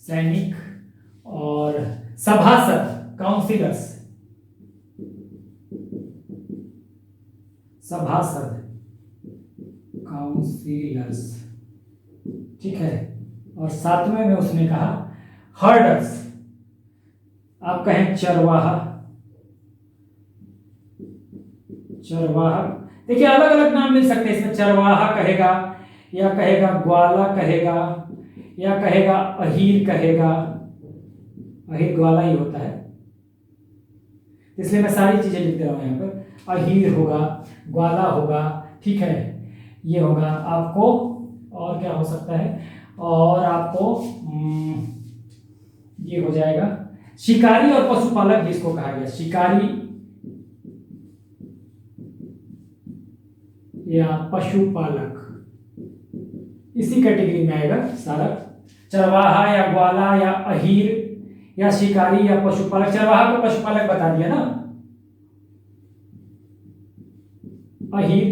सैनिक और सभासद, काउंसिलर्स, सभासद, काउंसिलर्स, ठीक है। और 7वें में उसने कहा हर्डर्स, आप कहें चरवाहा, चरवाहा। देखिए अलग अलग नाम मिल सकते हैं इसमें, चरवाहा कहेगा या कहेगा ग्वाला कहेगा या कहेगा अहीर कहेगा, अहीर ग्वाला ही होता है, इसलिए मैं सारी चीजें लिख दे रहा हूं यहाँ पर। अहीर होगा, ग्वाला होगा, ठीक है, ये होगा आपको। और क्या हो सकता है, और आपको ये हो जाएगा शिकारी और पशुपालक जिसको कहा गया, शिकारी या पशुपालक, इसी कैटेगरी में आएगा सारा। चरवाहा या ग्वाला या अहीर या शिकारी या पशुपालक, चरवाहा को पशुपालक बता दिया ना, अहीर,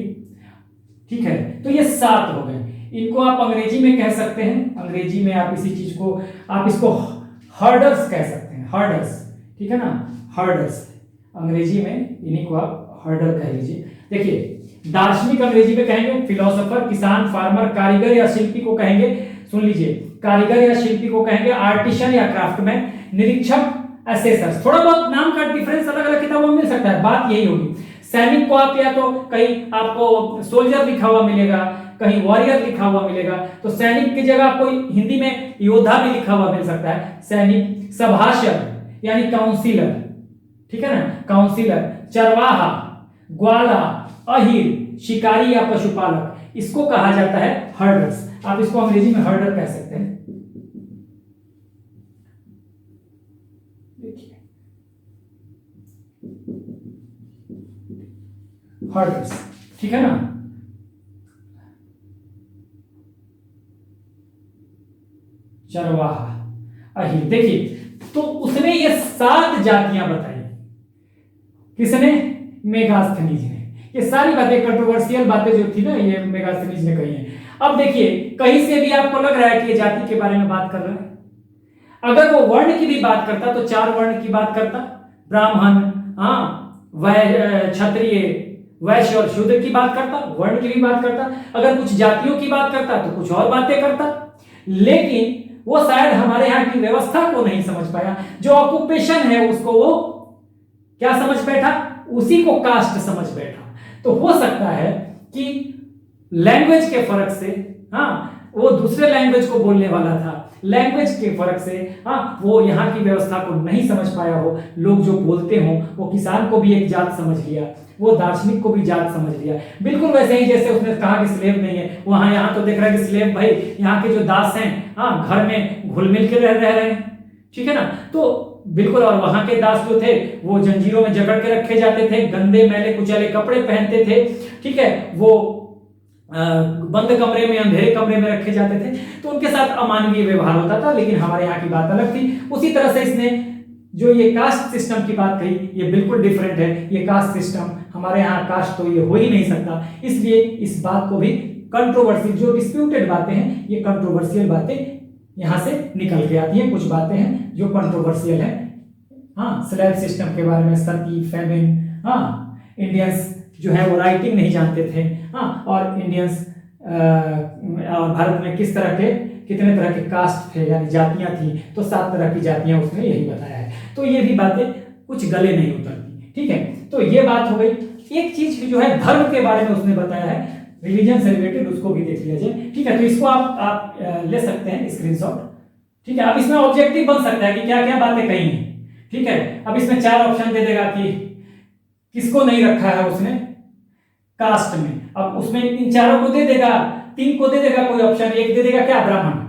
ठीक है। तो ये 7 हो गए। इनको आप अंग्रेजी में कह सकते हैं, अंग्रेजी में आप इसी चीज को, आप इसको हर्डर्स कह सकते हैं, हर्डर्स, ठीक है ना, हर्डर्स, अंग्रेजी में इन्हीं को आप हर्डर कह लीजिए। देखिए दार्शनिक अंग्रेजी में कहेंगे फिलोसोफर, किसान, फार्मर, कारीगर या शिल्पी को कहेंगे, सुन लीजिए, कारीगर या शिल्पी को कहेंगे आर्टिशन या क्राफ्टमैन, निरीक्षक असेसर्स। थोड़ा बहुत नाम का डिफरेंस अलग अलग किताबों में मिल सकता है, बात यही होगी। सैनिक को आप या तो कहीं आपको सोल्जर लिखा हुआ मिलेगा, कहीं वॉरियर लिखा हुआ मिलेगा, तो सैनिक की जगह आपको हिंदी में योद्धा भी लिखा हुआ मिल सकता है। सैनिक, सभासद यानी काउंसिलर, ठीक है ना, काउंसिलर, चरवाहा, ग्वाला, अहीर, शिकारी या पशुपालक, इसको कहा जाता है हर्डर्स। आप इसको अंग्रेजी में हर्डर कह सकते हैं। देखिए हर्डर्स, ठीक है ना। चरवाहा, अहीर। देखिए तो उसने ये 7 जातियां बताई, किसने? मेगास्थनीज ने। ये सारी बातें कंट्रोवर्शियल बातें जो थी ना, ये मेगास्थनीज ने कही है। अब देखिए कहीं से भी आपको लग रहा है कि ये जाति के बारे में बात कर रहा है। अगर वो वर्ण की भी बात करता तो 4 वर्ण की बात करता, ब्राह्मण, हाँ, क्षत्रिय, वैश्य और शूद्र की बात करता, वर्ण की भी बात करता। अगर कुछ जातियों की बात करता तो कुछ और बातें करता, लेकिन वो शायद हमारे यहाँ की व्यवस्था को नहीं समझ पाया। जो ऑक्यूपेशन है उसको वो क्या समझ बैठा? उसी को कास्ट समझ बैठा। तो हो सकता है कि लैंग्वेज के फर्क से, हाँ, वो दूसरे लैंग्वेज को बोलने वाला था, लैंग्वेज के फर्क से, हाँ, वो यहाँ की व्यवस्था को नहीं समझ पाया हो। लोग जो बोलते हो वो किसान को भी एक जात समझ लिया, वो दार्शनिक को भी जात समझ लिया। बिल्कुल वैसे ही जैसे उसने कहा कि स्लेव नहीं है, वहां यहाँ तो देख रहा है कि स्लेव भाई यहाँ के जो दास हैं, हाँ, घर में घुल मिल के रह रहे हैं, ठीक है ना। तो बिल्कुल, और वहां के दास जो थे वो जंजीरों में जकड़ के रखे जाते थे, गंदे मैले कुचैले कपड़े पहनते थे, ठीक है, वो बंद कमरे में, अंधेरे कमरे में रखे जाते थे, तो उनके साथ अमानवीय व्यवहार होता था। लेकिन हमारे यहाँ की बात अलग थी। उसी तरह से इसने जो ये कास्ट सिस्टम की बात कही, ये बिल्कुल डिफरेंट है। ये कास्ट सिस्टम हमारे यहाँ कास्ट तो ये हो ही नहीं सकता, इसलिए इस बात को भी कंट्रोवर्शियल, जो डिस्प्यूटेड बातें हैं, ये कंट्रोवर्शियल बातें यहाँ से निकल के आती हैं। कुछ बातें हैं जो कंट्रोवर्शियल है, हाँ, स्लैब सिस्टम के बारे में, सती, फेमिन, हाँ, इंडियंस जो है वो राइटिंग नहीं जानते थे, हाँ, और इंडियंस और भारत में किस तरह के, कितने तरह के कास्ट थे यानी जातियां थी, तो 7 तरह की जातियां उसने यही बताया है। तो ये भी बातें कुछ गले नहीं उतरती, ठीक है। तो ये बात हो गई। एक चीज जो है धर्म के बारे में उसने बताया है, रिलीजन से रिलेटेड, उसको भी देख लिया जाए, ठीक है। तो इसको आप ले सकते हैं स्क्रीनशॉट, ठीक है। अब इसमें ऑब्जेक्टिव बन सकता है कि क्या क्या बातें कही हैं, ठीक है। अब इसमें 4 ऑप्शन दे देगा कि किसको नहीं रखा है उसने कास्ट में। अब उसमें इन चारों को दे देगा, 3 को दे देगा कोई ऑप्शन, एक दे देगा क्या? ब्राह्मण।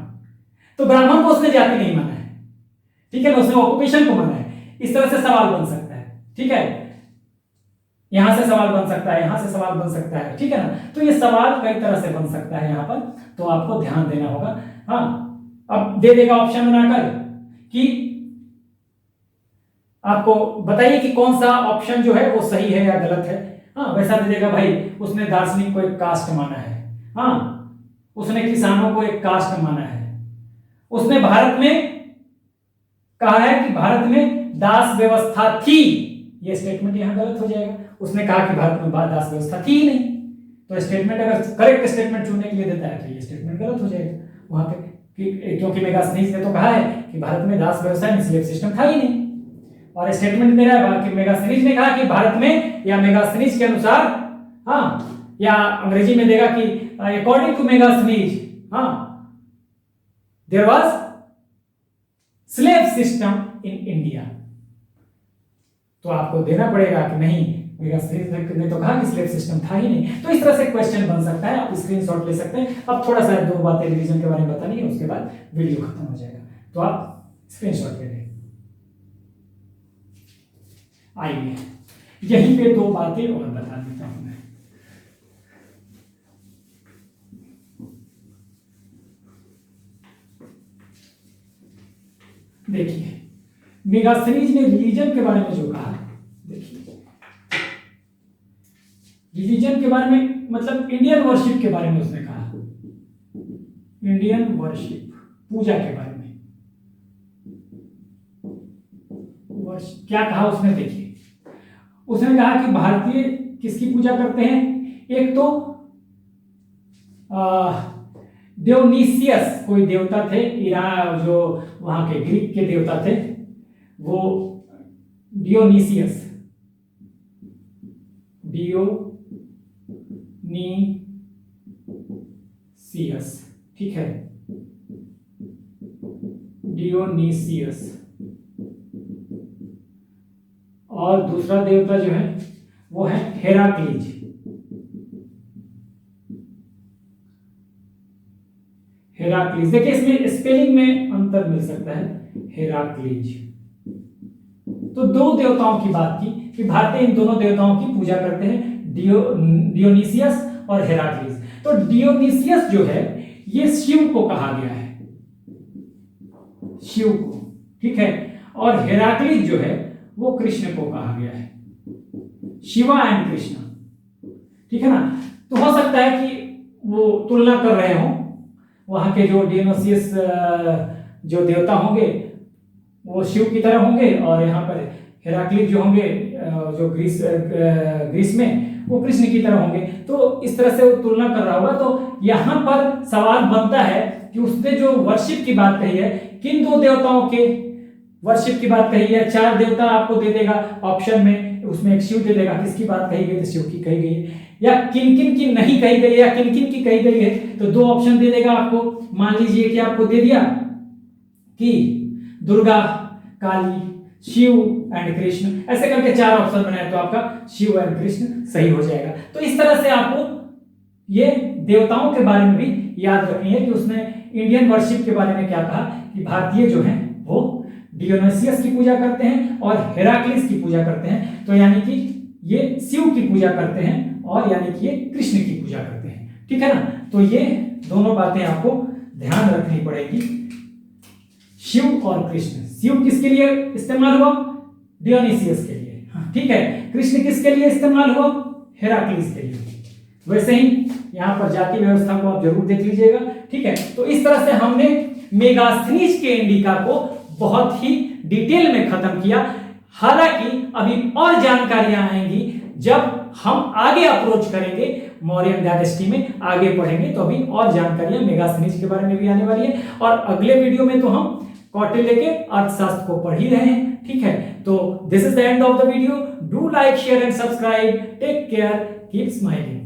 तो ब्राह्मण को उसने जाति नहीं माना है, ठीक है ना, उसने ऑक्यूपेशन को माना है। इस तरह से सवाल बन सकता है, ठीक है। यहां से सवाल बन सकता है, यहां से सवाल बन सकता है, ठीक है ना। तो ये सवाल कई तरह से बन सकता है यहां पर, तो आपको ध्यान देना होगा। हाँ, अब दे देगा ऑप्शन बनाकर कि आपको बताइए कि कौन सा ऑप्शन जो है वो सही है या गलत है। हाँ, वैसा दे देगा भाई उसने दार्शनिक को एक कास्ट माना है, हाँ, उसने किसानों को एक कास्ट माना है, उसने भारत में कहा है कि भारत में दास व्यवस्था थी, ये स्टेटमेंट यहां गलत हो जाएगा। उसने कहा कि भारत में दास व्यवस्था थी ही नहीं, तो स्टेटमेंट अगर करेक्ट स्टेटमेंट चुनने के लिए देता है तो ये स्टेटमेंट गलत हो जाएगा वहां पे, क्योंकि मेगास्थनीज ने तो कहा है कि भारत में दास व्यवस्था स्लेव सिस्टम था ही नहीं, और स्टेटमेंट दे रहा है कि मेगास्थनीज ने कहा कि भारत में, या मेगास्थनीज के अनुसार, हाँ, या अंग्रेजी में देगा कि अकॉर्डिंग टू मेगास्थनीज, हाँ, there was slave system in India. तो आपको देना पड़ेगा कि नहीं, मेगास्थनीज ने तो कहा कि स्लेव सिस्टम था ही नहीं। तो इस तरह से क्वेश्चन बन सकता है, आप स्क्रीनशॉट ले सकते हैं। अब थोड़ा सा 2 बातें रिवीजन के बारे में बतानी है, उसके बाद वीडियो खत्म हो जाएगा, तो आप स्क्रीनशॉट ले लें। आइए यहीं पे 2 बातें और बता देता हूं मैं। देखिए मेगास्थनीज ने रिलीजन के बारे में जो कहा, देखिए रिलीजन के बारे में मतलब इंडियन वर्शिप के बारे में उसने कहा, इंडियन वर्शिप, पूजा के बारे में क्या कहा उसने। देखिए उसने कहा कि भारतीय किसकी पूजा करते हैं, एक तो डियोनिसियस कोई देवता थे, ईरान जो वहां के ग्रीक के देवता थे, वो डियोनीसियस, ठीक है, डियोनीसियस। और दूसरा देवता जो है वो है हेराक्लीज। हेराक्लीज, देखिए इसमें स्पेलिंग में अंतर मिल सकता है, हेराक्लीज। तो दो देवताओं की बात की कि भारतीय इन दोनों देवताओं की पूजा करते हैं, डियोनीसियस और हेराक्लीज। तो डियोनीसियस जो है ये शिव को कहा गया है, शिव को, ठीक है। और हेराक्लीज जो है वो कृष्ण को कहा गया है, शिवा एंड कृष्ण, ठीक है ना। तो हो सकता है कि वो तुलना कर रहे हो, वहां के जो डियोनीसियस जो देवता होंगे वो शिव की तरह होंगे, और यहाँ पर हेराक्लीज जो होंगे जो ग्रीस में वो कृष्ण की तरह होंगे। तो इस तरह से वो तुलना कर रहा होगा। तो यहाँ पर सवाल बनता है कि उसने जो वर्शिप की बात कही है, किन दो देवताओं के वर्शिप की बात कही है। चार देवता आपको दे देगा ऑप्शन में, उसमें एक शिव दे देगा, किसकी बात कही गई, तो शिव की कही गई है। या किन किन की नहीं कही गई या किन किन की कही गई है, तो दो ऑप्शन दे देगा आपको। मान लीजिए कि आपको दे दिया कि दुर्गा, काली, शिव एंड कृष्ण, ऐसे करके चार ऑप्शन बनाए तो आपका शिव एंड कृष्ण सही हो जाएगा। तो इस तरह से आपको ये देवताओं के बारे में भी याद रखनी है कि उसने इंडियन वर्शिप के बारे में क्या कहा, कि भारतीय जो है वो डियोनीसियस की पूजा करते हैं और हेराक्लीस की पूजा करते हैं। तो यानी कि ये शिव की पूजा करते हैं और यानी कि ये कृष्ण की पूजा करते हैं, ठीक है ना। तो ये दोनों बातें आपको ध्यान रखनी पड़ेगी, शिव और कृष्ण। शिव किसके लिए इस्तेमाल हुआ, डियोनीसियस के लिए, हाँ ठीक है। कृष्ण किसके लिए इस्तेमाल हुआ, हेराक्लीस के लिए। वैसे ही यहाँ पर जाति व्यवस्था को आप जरूर देख लीजिएगा, ठीक है। तो इस तरह से हमने मेगास्थनीज के इंडिका को बहुत ही डिटेल में खत्म किया। हालांकि अभी और जानकारियां आएंगी जब हम आगे अप्रोच करेंगे, मौर्यन डायनेस्टी में आगे पढ़ेंगे, तो अभी और जानकारियां मेगास्थनीज के बारे में भी आने वाली है। और अगले वीडियो में तो हम कौटिल्य के अर्थशास्त्र को पढ़ ही रहे हैं, ठीक है। तो this is the end of the video. Do like, share and subscribe. Take care, keep smiling.